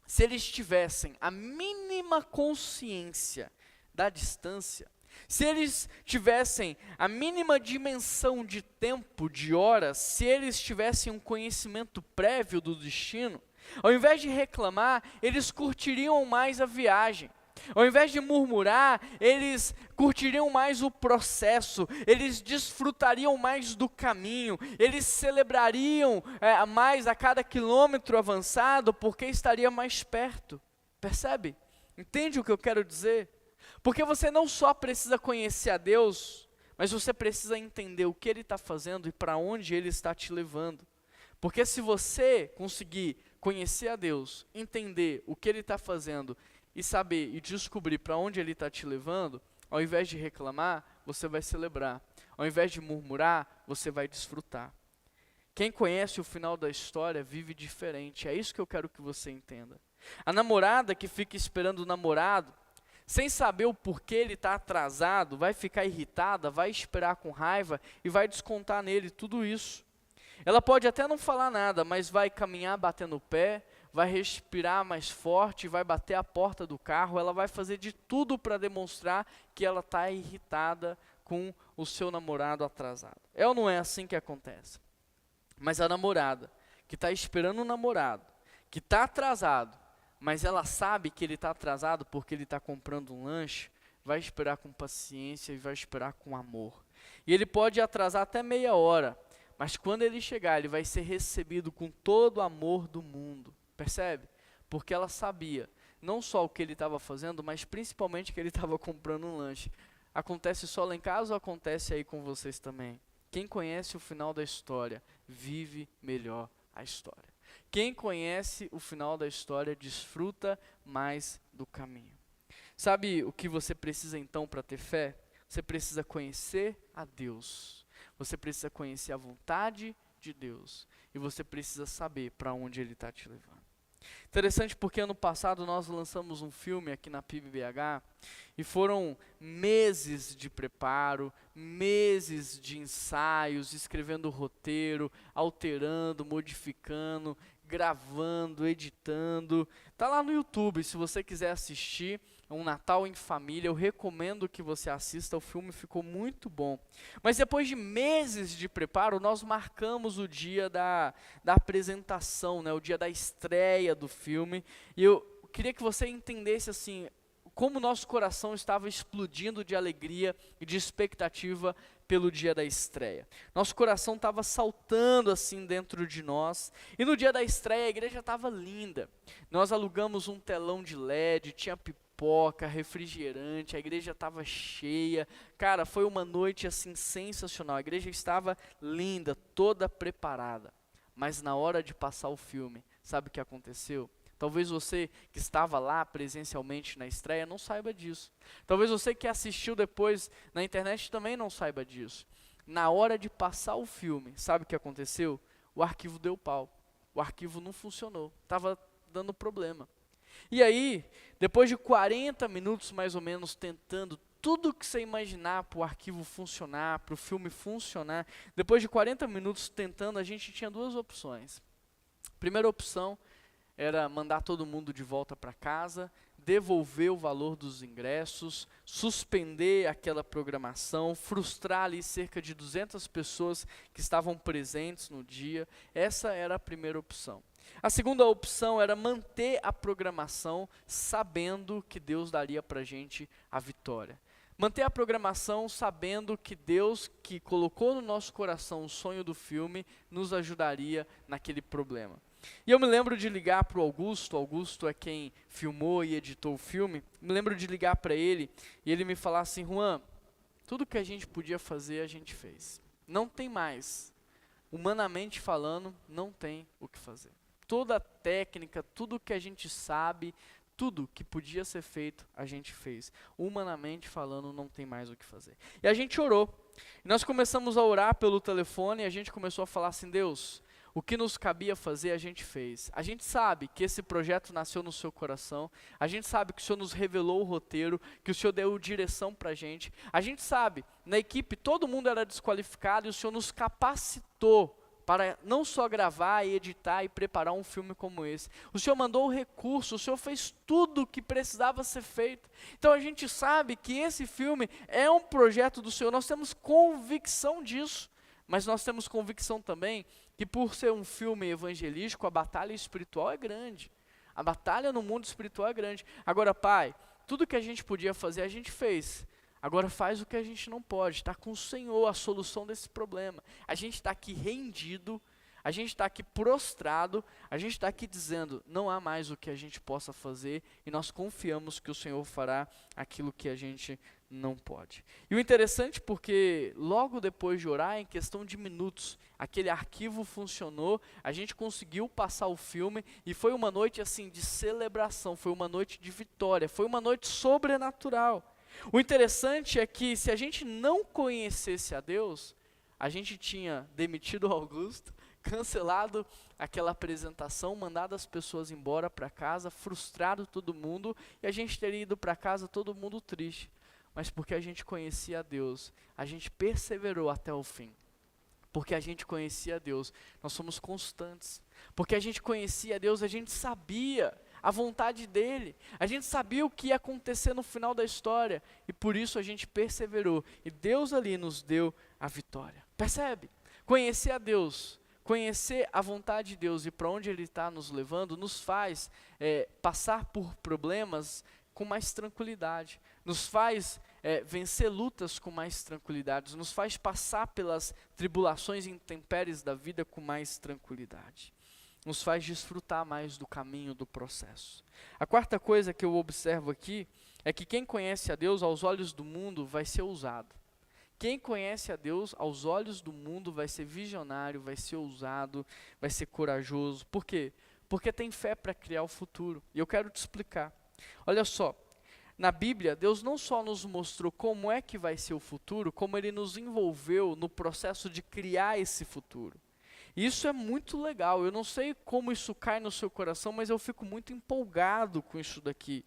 S1: se eles tivessem a mínima consciência da distância, se eles tivessem a mínima dimensão de tempo, de horas, se eles tivessem um conhecimento prévio do destino, ao invés de reclamar, eles curtiriam mais a viagem. Ao invés de murmurar, eles curtiriam mais o processo, eles desfrutariam mais do caminho, eles celebrariam mais a cada quilômetro avançado, porque estaria mais perto. Percebe? Entende o que eu quero dizer? Porque você não só precisa conhecer a Deus, mas você precisa entender o que Ele está fazendo e para onde Ele está te levando. Porque se você conseguir conhecer a Deus, entender o que Ele está fazendo e saber e descobrir para onde Ele está te levando, ao invés de reclamar, você vai celebrar. Ao invés de murmurar, você vai desfrutar. Quem conhece o final da história vive diferente. É isso que eu quero que você entenda. A namorada que fica esperando o namorado, sem saber o porquê ele está atrasado, vai ficar irritada, vai esperar com raiva e vai descontar nele tudo isso. Ela pode até não falar nada, mas vai caminhar batendo o pé, vai respirar mais forte, vai bater a porta do carro, ela vai fazer de tudo para demonstrar que ela está irritada com o seu namorado atrasado. É ou não é assim que acontece? Mas a namorada, que está esperando o namorado, que está atrasado, mas ela sabe que ele está atrasado porque ele está comprando um lanche, vai esperar com paciência e vai esperar com amor. E ele pode atrasar até meia hora, mas quando ele chegar, ele vai ser recebido com todo o amor do mundo. Percebe? Porque ela sabia, não só o que ele estava fazendo, mas principalmente que ele estava comprando um lanche. Acontece só lá em casa ou acontece aí com vocês também? Quem conhece o final da história, vive melhor a história. Quem conhece o final da história, desfruta mais do caminho. Sabe o que você precisa então para ter fé? Você precisa conhecer a Deus. Você precisa conhecer a vontade de Deus. E você precisa saber para onde Ele está te levando. Interessante porque ano passado nós lançamos um filme aqui na PIB-BH e foram meses de preparo, meses de ensaios, escrevendo roteiro, alterando, modificando, gravando, editando. Tá lá no YouTube, se você quiser assistir, é um Natal em Família, eu recomendo que você assista, o filme ficou muito bom. Mas depois de meses de preparo, nós marcamos o dia da apresentação, né, o dia da estreia do filme, e eu queria que você entendesse assim, como o nosso coração estava explodindo de alegria e de expectativa pelo dia da estreia. Nosso coração estava saltando assim dentro de nós. E no dia da estreia a igreja estava linda. Nós alugamos um telão de LED, tinha pipoca, refrigerante, a igreja estava cheia. Cara, foi uma noite assim sensacional. A igreja estava linda, toda preparada. Mas na hora de passar o filme, sabe o que aconteceu? Talvez você que estava lá presencialmente na estreia não saiba disso. Talvez você que assistiu depois na internet também não saiba disso. Na hora de passar o filme, sabe o que aconteceu? O arquivo deu pau. O arquivo não funcionou. Estava dando problema. E aí, depois de 40 minutos mais ou menos tentando tudo que você imaginar para o arquivo funcionar, para o filme funcionar, depois de 40 minutos tentando, a gente tinha duas opções. Primeira opção era mandar todo mundo de volta para casa, devolver o valor dos ingressos, suspender aquela programação, frustrar ali cerca de 200 pessoas que estavam presentes no dia. Essa era a primeira opção. A segunda opção era manter a programação sabendo que Deus daria para a gente a vitória. Manter a programação sabendo que Deus, que colocou no nosso coração o sonho do filme, nos ajudaria naquele problema. E eu me lembro de ligar para o Augusto é quem filmou e editou o filme, me lembro de ligar para ele e ele me falar assim: Juan, tudo que a gente podia fazer a gente fez. Não tem mais. Humanamente falando, não tem o que fazer. Toda a técnica, tudo que a gente sabe, tudo que podia ser feito, a gente fez. Humanamente falando, não tem mais o que fazer. E a gente orou. E nós começamos a orar pelo telefone e a gente começou a falar assim: Deus, o que nos cabia fazer, a gente fez. A gente sabe que esse projeto nasceu no seu coração. A gente sabe que o Senhor nos revelou o roteiro, que o Senhor deu direção para a gente. A gente sabe, na equipe, todo mundo era desqualificado e o Senhor nos capacitou para não só gravar e editar e preparar um filme como esse. O Senhor mandou o recurso, o Senhor fez tudo o que precisava ser feito. Então a gente sabe que esse filme é um projeto do Senhor, nós temos convicção disso. Mas nós temos convicção também que por ser um filme evangelístico, a batalha espiritual é grande. A batalha no mundo espiritual é grande. Agora, Pai, tudo que a gente podia fazer, a gente fez. Agora faz o que a gente não pode. Está com o Senhor a solução desse problema. A gente está aqui rendido, a gente está aqui prostrado, a gente está aqui dizendo, não há mais o que a gente possa fazer e nós confiamos que o Senhor fará aquilo que a gente não pode. E o interessante porque logo depois de orar, em questão de minutos, aquele arquivo funcionou, a gente conseguiu passar o filme e foi uma noite assim de celebração, foi uma noite de vitória, foi uma noite sobrenatural. O interessante é que se a gente não conhecesse a Deus, a gente tinha demitido o Augusto, cancelado aquela apresentação, mandado as pessoas embora para casa, frustrado todo mundo, e a gente teria ido para casa todo mundo triste. Mas porque a gente conhecia a Deus, a gente perseverou até o fim. Porque a gente conhecia a Deus, nós somos constantes. Porque a gente conhecia a Deus, a gente sabia a vontade dEle. A gente sabia o que ia acontecer no final da história. E por isso a gente perseverou. E Deus ali nos deu a vitória. Percebe? Conhecer a Deus, conhecer a vontade de Deus e para onde Ele está nos levando, nos faz passar por problemas com mais tranquilidade, nos faz vencer lutas com mais tranquilidade, nos faz passar pelas tribulações e intempéries da vida com mais tranquilidade, nos faz desfrutar mais do caminho do processo. A quarta coisa que eu observo aqui é que quem conhece a Deus aos olhos do mundo vai ser ousado. Quem conhece a Deus aos olhos do mundo vai ser visionário, vai ser ousado, vai ser corajoso. Por quê? Porque tem fé para criar o futuro. E eu quero te explicar. Olha só, na Bíblia, Deus não só nos mostrou como é que vai ser o futuro, como Ele nos envolveu no processo de criar esse futuro. E isso é muito legal, eu não sei como isso cai no seu coração, mas eu fico muito empolgado com isso daqui.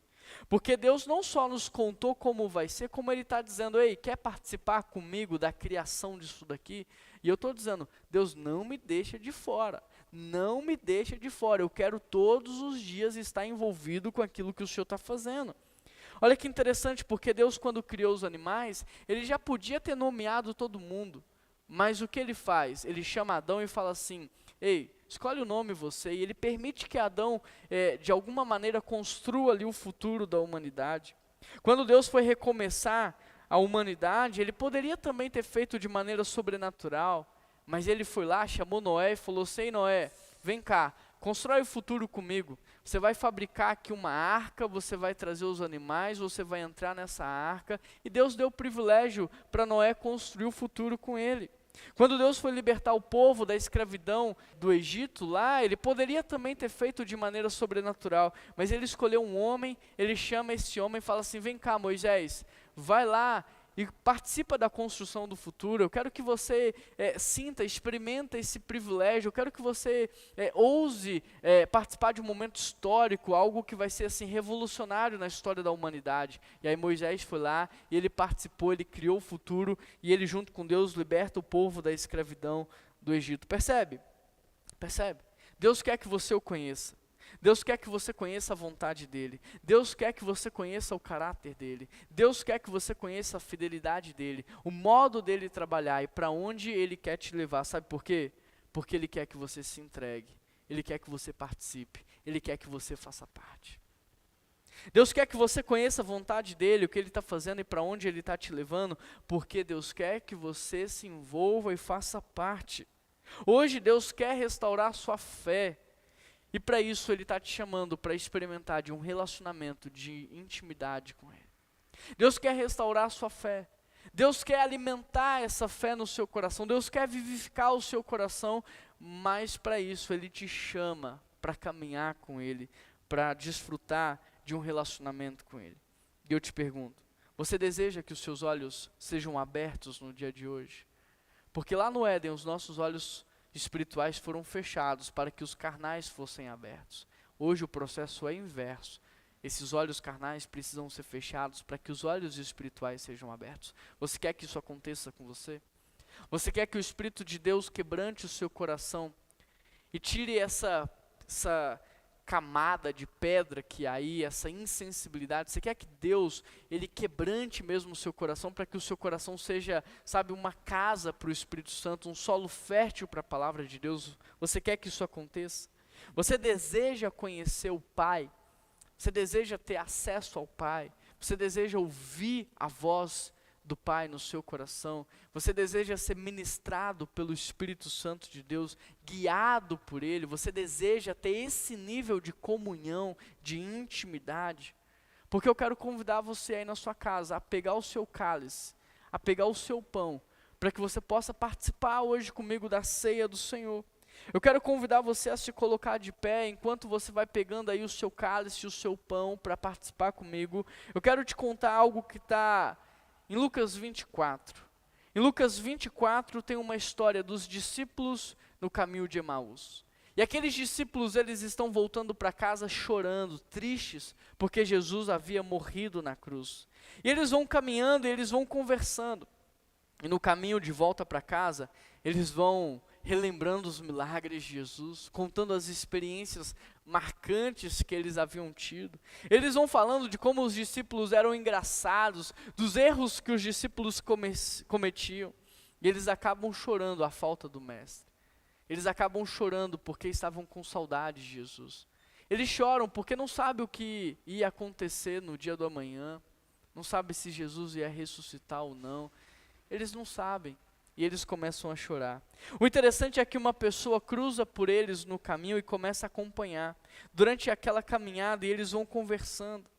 S1: Porque Deus não só nos contou como vai ser, como Ele está dizendo, ei, quer participar comigo da criação disso daqui? E eu estou dizendo, Deus não me deixa de fora. Não me deixa de fora, eu quero todos os dias estar envolvido com aquilo que o Senhor está fazendo. Olha que interessante, porque Deus quando criou os animais, Ele já podia ter nomeado todo mundo, mas o que Ele faz? Ele chama Adão e fala assim, ei, escolhe o nome você, e Ele permite que Adão, de alguma maneira, construa ali o futuro da humanidade. Quando Deus foi recomeçar a humanidade, Ele poderia também ter feito de maneira sobrenatural, mas Ele foi lá, chamou Noé e falou, sei Noé, vem cá, constrói o futuro comigo, você vai fabricar aqui uma arca, você vai trazer os animais, você vai entrar nessa arca, e Deus deu o privilégio para Noé construir o futuro com ele. Quando Deus foi libertar o povo da escravidão do Egito lá, Ele poderia também ter feito de maneira sobrenatural, mas Ele escolheu um homem, Ele chama esse homem e fala assim, vem cá Moisés, vai lá e participa da construção do futuro, eu quero que você sinta, experimenta esse privilégio, eu quero que você ouse participar de um momento histórico, algo que vai ser assim revolucionário na história da humanidade. E aí Moisés foi lá, e ele participou, ele criou o futuro, e ele junto com Deus liberta o povo da escravidão do Egito. Percebe? Percebe? Deus quer que você o conheça. Deus quer que você conheça a vontade dEle. Deus quer que você conheça o caráter dEle. Deus quer que você conheça a fidelidade dEle, o modo dEle trabalhar e para onde Ele quer te levar. Sabe por quê? Porque Ele quer que você se entregue. Ele quer que você participe. Ele quer que você faça parte. Deus quer que você conheça a vontade dEle, o que Ele está fazendo e para onde Ele está te levando, porque Deus quer que você se envolva e faça parte. Hoje Deus quer restaurar a sua fé, e para isso Ele está te chamando para experimentar de um relacionamento de intimidade com Ele. Deus quer restaurar a sua fé, Deus quer alimentar essa fé no seu coração, Deus quer vivificar o seu coração, mas para isso Ele te chama para caminhar com Ele, para desfrutar de um relacionamento com Ele. E eu te pergunto, você deseja que os seus olhos sejam abertos no dia de hoje? Porque lá no Éden os nossos olhos espirituais foram fechados para que os carnais fossem abertos. Hoje o processo é inverso. Esses olhos carnais precisam ser fechados para que os olhos espirituais sejam abertos. Você quer que isso aconteça com você? Você quer que o Espírito de Deus quebrante o seu coração e tire essa camada de pedra que há aí, essa insensibilidade? Você quer que Deus, Ele quebrante mesmo o seu coração para que o seu coração seja, sabe, uma casa para o Espírito Santo, um solo fértil para a palavra de Deus? Você quer que isso aconteça? Você deseja conhecer o Pai? Você deseja ter acesso ao Pai? Você deseja ouvir a voz do Pai no seu coração? Você deseja ser ministrado pelo Espírito Santo de Deus, guiado por Ele? Você deseja ter esse nível de comunhão, de intimidade? Porque eu quero convidar você aí na sua casa a pegar o seu cálice, a pegar o seu pão, para que você possa participar hoje comigo da ceia do Senhor. Eu quero convidar você a se colocar de pé, enquanto você vai pegando aí o seu cálice e o seu pão para participar comigo. Eu quero te contar algo que está em Lucas 24. Em Lucas 24 tem uma história dos discípulos no caminho de Emaús. E aqueles discípulos, eles estão voltando para casa chorando, tristes, porque Jesus havia morrido na cruz. E eles vão caminhando e eles vão conversando. E no caminho de volta para casa, eles vão relembrando os milagres de Jesus, contando as experiências marcantes que eles haviam tido. Eles vão falando de como os discípulos eram engraçados, dos erros que os discípulos cometiam. E eles acabam chorando a falta do Mestre. Eles acabam chorando porque estavam com saudade de Jesus. Eles choram porque não sabem o que ia acontecer no dia do amanhã, não sabem se Jesus ia ressuscitar ou não. Eles não sabem. E eles começam a chorar. O interessante é que uma pessoa cruza por eles no caminho e começa a acompanhar. Durante aquela caminhada, e eles vão conversando.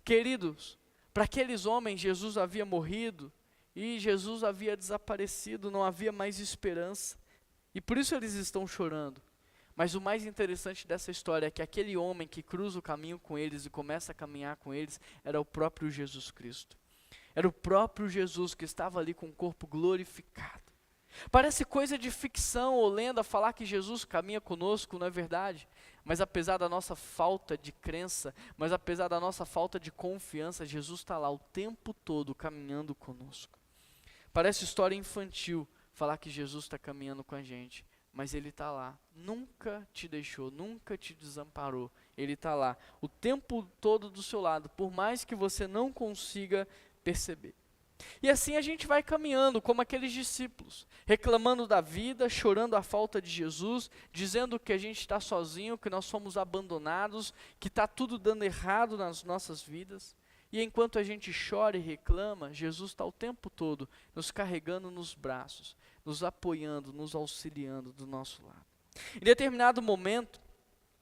S1: Queridos, para aqueles homens, Jesus havia morrido e Jesus havia desaparecido, não havia mais esperança. E por isso eles estão chorando. Mas o mais interessante dessa história é que aquele homem que cruza o caminho com eles e começa a caminhar com eles, era o próprio Jesus Cristo. Era o próprio Jesus que estava ali com o corpo glorificado. Parece coisa de ficção ou lenda falar que Jesus caminha conosco, não é verdade? Mas apesar da nossa falta de crença, mas apesar da nossa falta de confiança, Jesus está lá o tempo todo caminhando conosco. Parece história infantil falar que Jesus está caminhando com a gente, mas Ele está lá, nunca te deixou, nunca te desamparou. Ele está lá o tempo todo do seu lado, por mais que você não consiga perceber. E assim a gente vai caminhando como aqueles discípulos, reclamando da vida, chorando a falta de Jesus, dizendo que a gente está sozinho, que nós somos abandonados, que está tudo dando errado nas nossas vidas. E enquanto a gente chora e reclama, Jesus está o tempo todo nos carregando nos braços, nos apoiando, nos auxiliando do nosso lado. Em determinado momento,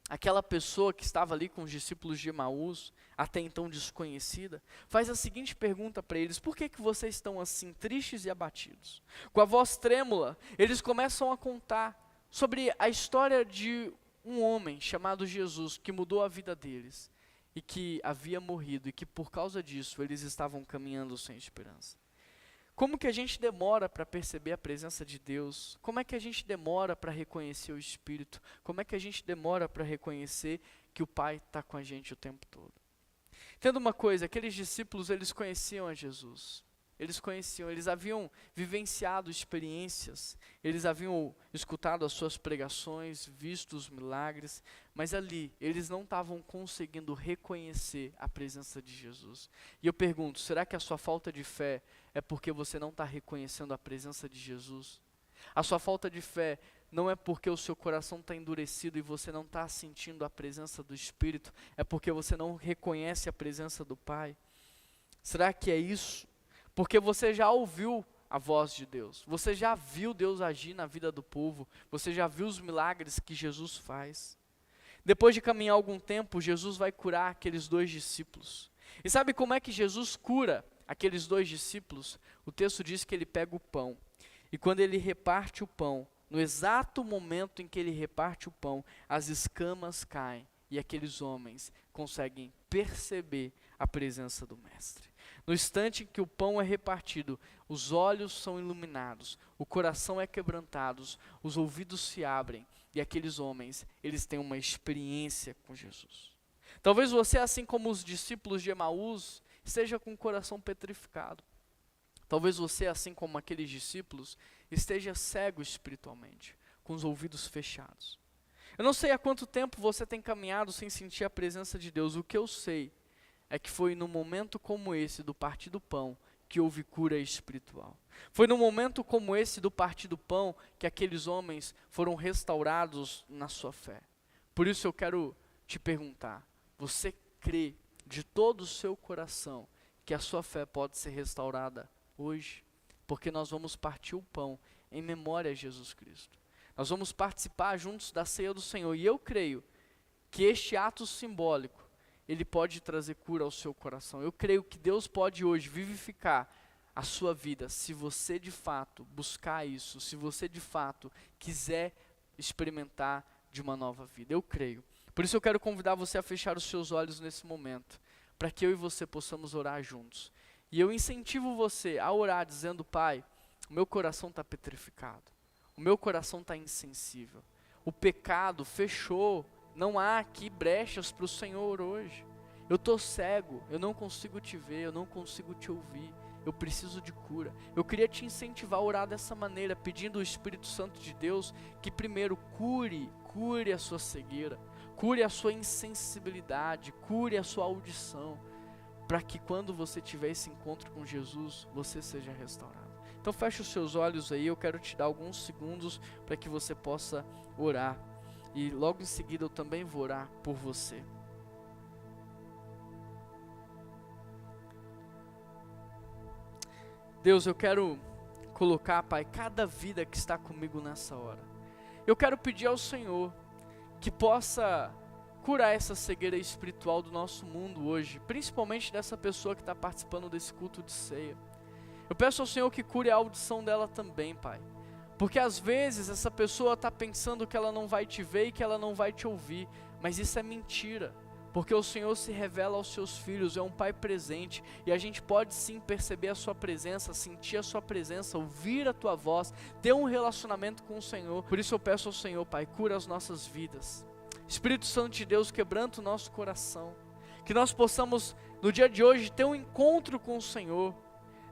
S1: aquela pessoa que estava ali com os discípulos de Emaús, até então desconhecida, faz a seguinte pergunta para eles: por que vocês estão assim tristes e abatidos? Com a voz trêmula, eles começam a contar sobre a história de um homem chamado Jesus, que mudou a vida deles, e que havia morrido, e que por causa disso eles estavam caminhando sem esperança. Como que a gente demora para perceber a presença de Deus? Como é que a gente demora para reconhecer o Espírito? Como é que a gente demora para reconhecer que o Pai está com a gente o tempo todo? Entenda uma coisa, aqueles discípulos, eles conheciam a Jesus. Eles haviam vivenciado experiências, eles haviam escutado as suas pregações, visto os milagres, mas ali eles não estavam conseguindo reconhecer a presença de Jesus. E eu pergunto, será que a sua falta de fé é porque você não está reconhecendo a presença de Jesus? A sua falta de fé não é porque o seu coração está endurecido e você não está sentindo a presença do Espírito, é porque você não reconhece a presença do Pai? Será que é isso? Porque você já ouviu a voz de Deus, você já viu Deus agir na vida do povo, você já viu os milagres que Jesus faz. Depois de caminhar algum tempo, Jesus vai curar aqueles 2 discípulos. E sabe como é que Jesus cura aqueles 2 discípulos? O texto diz que ele pega o pão, e quando ele reparte o pão, no exato momento em que ele reparte o pão, as escamas caem, e aqueles homens conseguem perceber a presença do Mestre. No instante em que o pão é repartido, os olhos são iluminados, o coração é quebrantado, os ouvidos se abrem, e aqueles homens, eles têm uma experiência com Jesus. Talvez você, assim como os discípulos de Emaús, esteja com o coração petrificado. Talvez você, assim como aqueles discípulos, esteja cego espiritualmente, com os ouvidos fechados. Eu não sei há quanto tempo você tem caminhado sem sentir a presença de Deus. O que eu sei é que foi num momento como esse do partir do pão que houve cura espiritual. Foi num momento como esse do partir do pão que aqueles homens foram restaurados na sua fé. Por isso eu quero te perguntar, você crê de todo o seu coração que a sua fé pode ser restaurada hoje? Porque nós vamos partir o pão em memória a Jesus Cristo. Nós vamos participar juntos da ceia do Senhor. E eu creio que este ato simbólico, ele pode trazer cura ao seu coração. Eu creio que Deus pode hoje vivificar a sua vida, se você de fato buscar isso, se você de fato quiser experimentar de uma nova vida. Eu creio. Por isso eu quero convidar você a fechar os seus olhos nesse momento, para que eu e você possamos orar juntos. E eu incentivo você a orar dizendo: Pai, o meu coração está petrificado, o meu coração está insensível, o pecado fechou, não há aqui brechas para o Senhor hoje. Eu estou cego, eu não consigo te ver, eu não consigo te ouvir, eu preciso de cura. Eu queria te incentivar a orar dessa maneira, pedindo ao Espírito Santo de Deus que primeiro cure a sua cegueira, cure a sua insensibilidade, cure a sua audição, para que quando você tiver esse encontro com Jesus, você seja restaurado. Então feche os seus olhos aí, eu quero te dar alguns segundos para que você possa orar. E logo em seguida eu também vou orar por você. Deus, eu quero colocar, Pai, cada vida que está comigo nessa hora. Eu quero pedir ao Senhor que possa curar essa cegueira espiritual do nosso mundo hoje, principalmente dessa pessoa que está participando desse culto de ceia. Eu peço ao Senhor que cure a audição dela também, Pai. Porque às vezes essa pessoa está pensando que ela não vai te ver e que ela não vai te ouvir, mas isso é mentira. Porque o Senhor se revela aos seus filhos, é um Pai presente, e a gente pode sim perceber a sua presença, sentir a sua presença, ouvir a tua voz, ter um relacionamento com o Senhor. Por isso eu peço ao Senhor, Pai, cura as nossas vidas. Espírito Santo de Deus, quebranta o nosso coração, que nós possamos no dia de hoje ter um encontro com o Senhor.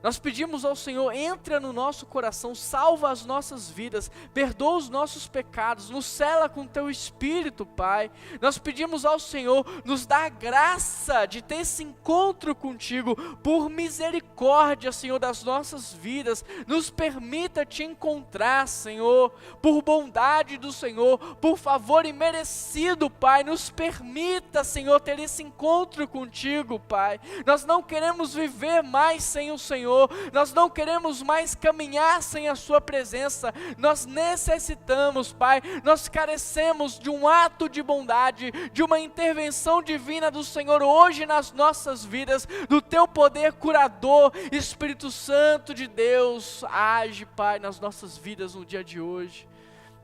S1: Nós pedimos ao Senhor, entra no nosso coração, salva as nossas vidas, perdoa os nossos pecados, nos sela com teu Espírito, Pai. Nós pedimos ao Senhor, nos dá a graça de ter esse encontro contigo, por misericórdia, Senhor, das nossas vidas. Nos permita te encontrar, Senhor, por bondade do Senhor, por favor imerecido, Pai. Nos permita, Senhor, ter esse encontro contigo, Pai. Nós não queremos viver mais sem o Senhor. Nós não queremos mais caminhar sem a sua presença. Nós necessitamos, Pai, nós carecemos de um ato de bondade, de uma intervenção divina do Senhor hoje nas nossas vidas, do teu poder curador. Espírito Santo de Deus, age, Pai, nas nossas vidas no dia de hoje.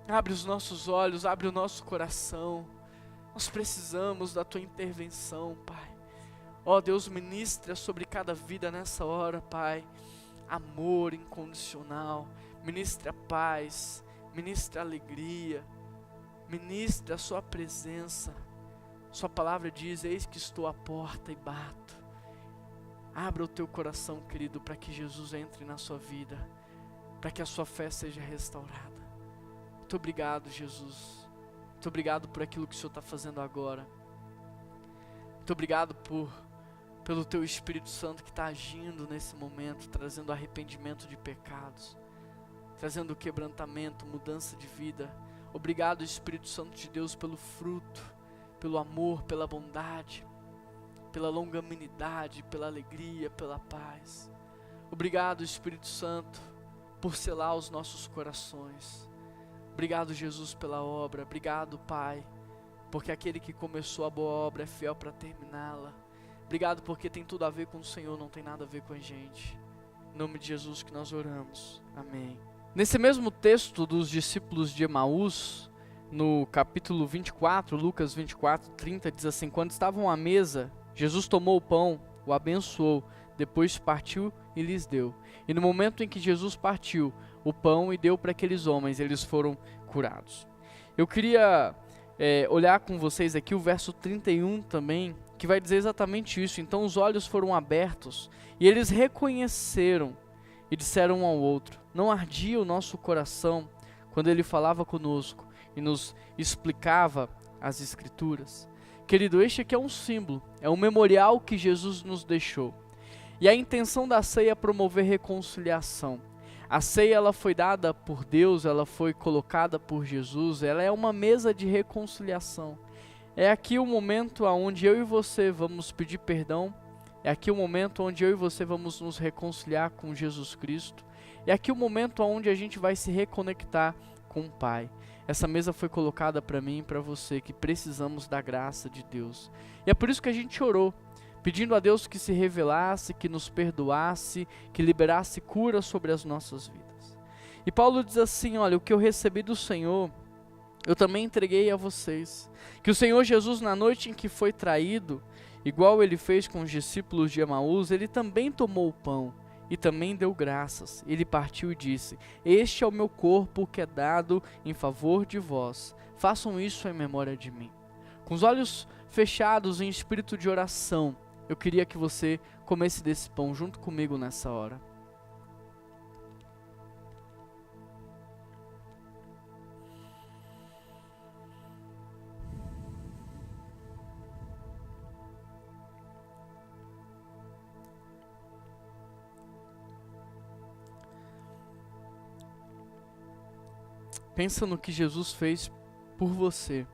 S1: Abre os nossos olhos, abre o nosso coração. Nós precisamos da tua intervenção, Pai. Ó Deus, ministra sobre cada vida nessa hora, Pai, amor incondicional, ministra paz, ministra alegria, ministra a sua presença. Sua palavra diz: eis que estou à porta e bato. Abra o teu coração, querido, para que Jesus entre na sua vida, para que a sua fé seja restaurada. Muito obrigado, Jesus. Muito obrigado por aquilo que o Senhor está fazendo agora. Muito obrigado pelo teu Espírito Santo que está agindo nesse momento, trazendo arrependimento de pecados, trazendo quebrantamento, mudança de vida. Obrigado, Espírito Santo de Deus, pelo fruto, pelo amor, pela bondade, pela longanimidade, pela alegria, pela paz. Obrigado, Espírito Santo, por selar os nossos corações. Obrigado, Jesus, pela obra. Obrigado, Pai, porque aquele que começou a boa obra é fiel para terminá-la. Obrigado porque tem tudo a ver com o Senhor, não tem nada a ver com a gente. Em nome de Jesus que nós oramos. Amém. Nesse mesmo texto dos discípulos de Emaús, no capítulo 24, Lucas 24, 30, diz assim: quando estavam à mesa, Jesus tomou o pão, o abençoou, depois partiu e lhes deu. E no momento em que Jesus partiu o pão e deu para aqueles homens, eles foram curados. Eu queria olhar com vocês aqui o verso 31 também, que vai dizer exatamente isso. Então os olhos foram abertos e eles reconheceram e disseram um ao outro: não ardia o nosso coração quando ele falava conosco e nos explicava as Escrituras? Querido, este aqui é um símbolo, é um memorial que Jesus nos deixou. E a intenção da ceia é promover reconciliação. A ceia, ela foi dada por Deus, ela foi colocada por Jesus, ela é uma mesa de reconciliação. É aqui o momento onde eu e você vamos pedir perdão. É aqui o momento onde eu e você vamos nos reconciliar com Jesus Cristo. É aqui o momento onde a gente vai se reconectar com o Pai. Essa mesa foi colocada para mim e para você, que precisamos da graça de Deus. E é por isso que a gente orou, pedindo a Deus que se revelasse, que nos perdoasse, que liberasse cura sobre as nossas vidas. E Paulo diz assim: olha, o que eu recebi do Senhor, eu também entreguei a vocês. Que o Senhor Jesus, na noite em que foi traído, igual ele fez com os discípulos de Emaús, ele também tomou o pão e também deu graças. Ele partiu e disse: este é o meu corpo que é dado em favor de vós. Façam isso em memória de mim. Com os olhos fechados em espírito de oração, eu queria que você comesse desse pão junto comigo nessa hora. Pensa no que Jesus fez por você,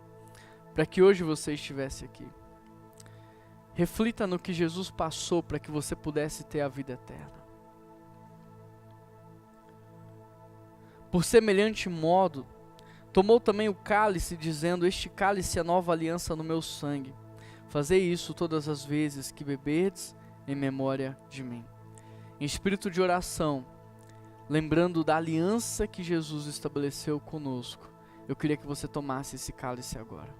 S1: para que hoje você estivesse aqui. Reflita no que Jesus passou para que você pudesse ter a vida eterna. Por semelhante modo, tomou também o cálice, dizendo: este cálice é a nova aliança no meu sangue. Fazei isso todas as vezes que beberdes em memória de mim. Em espírito de oração, lembrando da aliança que Jesus estabeleceu conosco, eu queria que você tomasse esse cálice agora.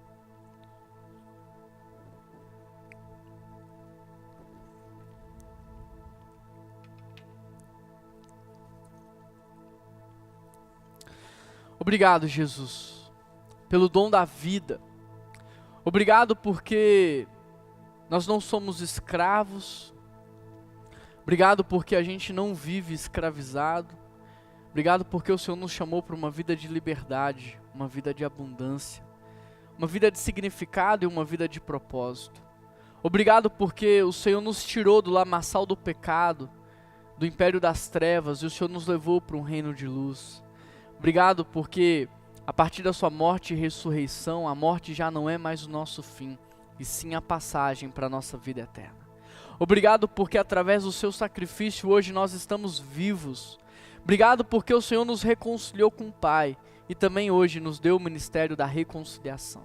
S1: Obrigado, Jesus, pelo dom da vida. Obrigado porque nós não somos escravos. Obrigado porque a gente não vive escravizado. Obrigado porque o Senhor nos chamou para uma vida de liberdade, uma vida de abundância, uma vida de significado e uma vida de propósito. Obrigado porque o Senhor nos tirou do lamaçal do pecado, do império das trevas, e o Senhor nos levou para um reino de luz. Obrigado porque a partir da sua morte e ressurreição, a morte já não é mais o nosso fim, e sim a passagem para a nossa vida eterna. Obrigado porque através do seu sacrifício hoje nós estamos vivos. Obrigado porque o Senhor nos reconciliou com o Pai e também hoje nos deu o ministério da reconciliação.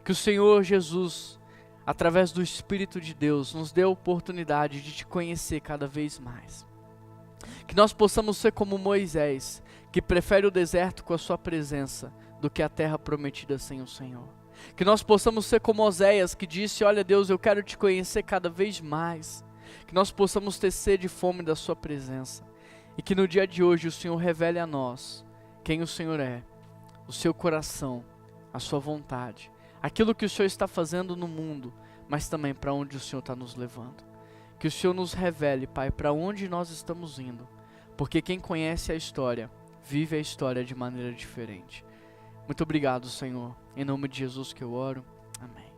S1: Que o Senhor Jesus, através do Espírito de Deus, nos dê a oportunidade de te conhecer cada vez mais. Que nós possamos ser como Moisés, que prefere o deserto com a sua presença do que a terra prometida sem o Senhor. Que nós possamos ser como Oséias, que disse: olha Deus, eu quero te conhecer cada vez mais. Que nós possamos ter sede e fome da sua presença. E que no dia de hoje o Senhor revele a nós quem o Senhor é, o seu coração, a sua vontade, aquilo que o Senhor está fazendo no mundo, mas também para onde o Senhor está nos levando. Que o Senhor nos revele, Pai, para onde nós estamos indo, porque quem conhece a história, vive a história de maneira diferente. Muito obrigado, Senhor, em nome de Jesus que eu oro, amém.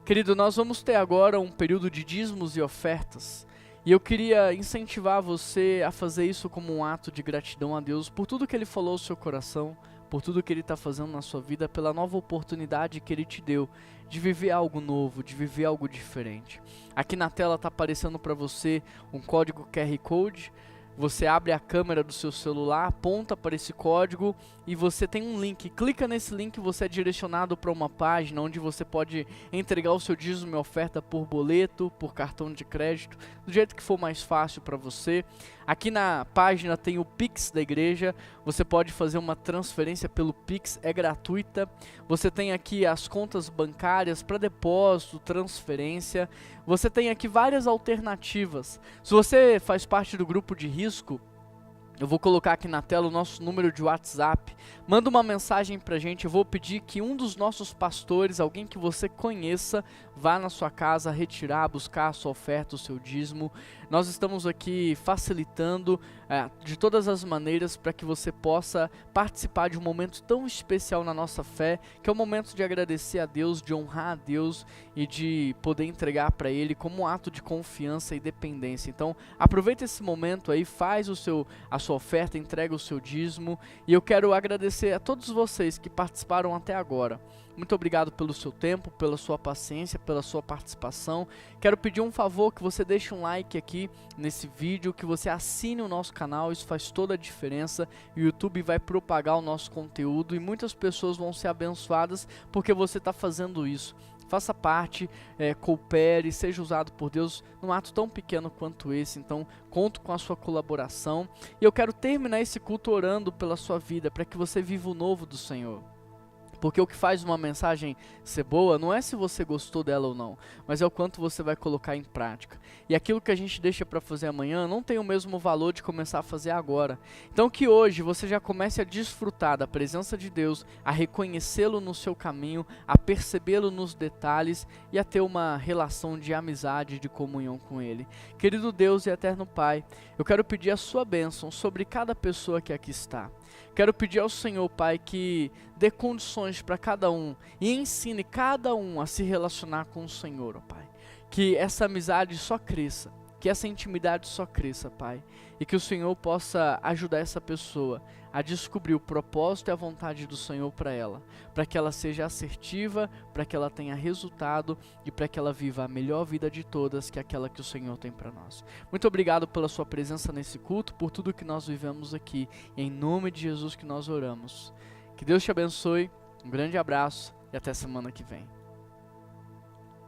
S1: Querido, nós vamos ter agora um período de dízimos e ofertas, E eu queria incentivar você a fazer isso como um ato de gratidão a Deus por tudo que Ele falou ao seu coração, por tudo que Ele está fazendo na sua vida, pela nova oportunidade que Ele te deu de viver algo novo, de viver algo diferente. Aqui na tela está aparecendo para você um código QR Code. Você abre a câmera do seu celular, aponta para esse código e você tem um link. Clica nesse link, você é direcionado para uma página onde você pode entregar o seu dízimo e oferta por boleto, por cartão de crédito, do jeito que for mais fácil para você. Aqui na página tem o Pix da igreja, você pode fazer uma transferência pelo Pix, é gratuita. Você tem aqui as contas bancárias para depósito, transferência. Você tem aqui várias alternativas. Se você faz parte do grupo de risco, eu vou colocar aqui na tela o nosso número de WhatsApp. Manda uma mensagem pra gente. Eu vou pedir que um dos nossos pastores, alguém que você conheça, vá na sua casa retirar, buscar a sua oferta, o seu dízimo. Nós estamos aqui facilitando de todas as maneiras para que você possa participar de um momento tão especial na nossa fé, que é o momento de agradecer a Deus, de honrar a Deus e de poder entregar para Ele como um ato de confiança e dependência. Então, aproveita esse momento aí, faz a sua oferta, entrega o seu dízimo, e eu quero agradecer a todos vocês que participaram até agora. Muito obrigado pelo seu tempo, pela sua paciência, pela sua participação. Quero pedir um favor, que você deixe um like aqui nesse vídeo, que você assine o nosso canal, isso faz toda a diferença. O YouTube vai propagar o nosso conteúdo e muitas pessoas vão ser abençoadas porque você está fazendo isso. Faça parte, coopere, seja usado por Deus num ato tão pequeno quanto esse. Então, conto com a sua colaboração. E eu quero terminar esse culto orando pela sua vida, para que você viva o novo do Senhor. Porque o que faz uma mensagem ser boa não é se você gostou dela ou não, mas é o quanto você vai colocar em prática. E aquilo que a gente deixa para fazer amanhã não tem o mesmo valor de começar a fazer agora. Então que hoje você já comece a desfrutar da presença de Deus, a reconhecê-lo no seu caminho, a percebê-lo nos detalhes e a ter uma relação de amizade, de comunhão com Ele. Querido Deus e eterno Pai, eu quero pedir a sua bênção sobre cada pessoa que aqui está. Quero pedir ao Senhor, Pai, que dê condições para cada um e ensine cada um a se relacionar com o Senhor, ó Pai. Que essa amizade só cresça, que essa intimidade só cresça, Pai. E que o Senhor possa ajudar essa pessoa a descobrir o propósito e a vontade do Senhor para ela. Para que ela seja assertiva, para que ela tenha resultado e para que ela viva a melhor vida de todas, que é aquela que o Senhor tem para nós. Muito obrigado pela sua presença nesse culto, por tudo que nós vivemos aqui. Em nome de Jesus que nós oramos. Que Deus te abençoe, um grande abraço e até semana que vem.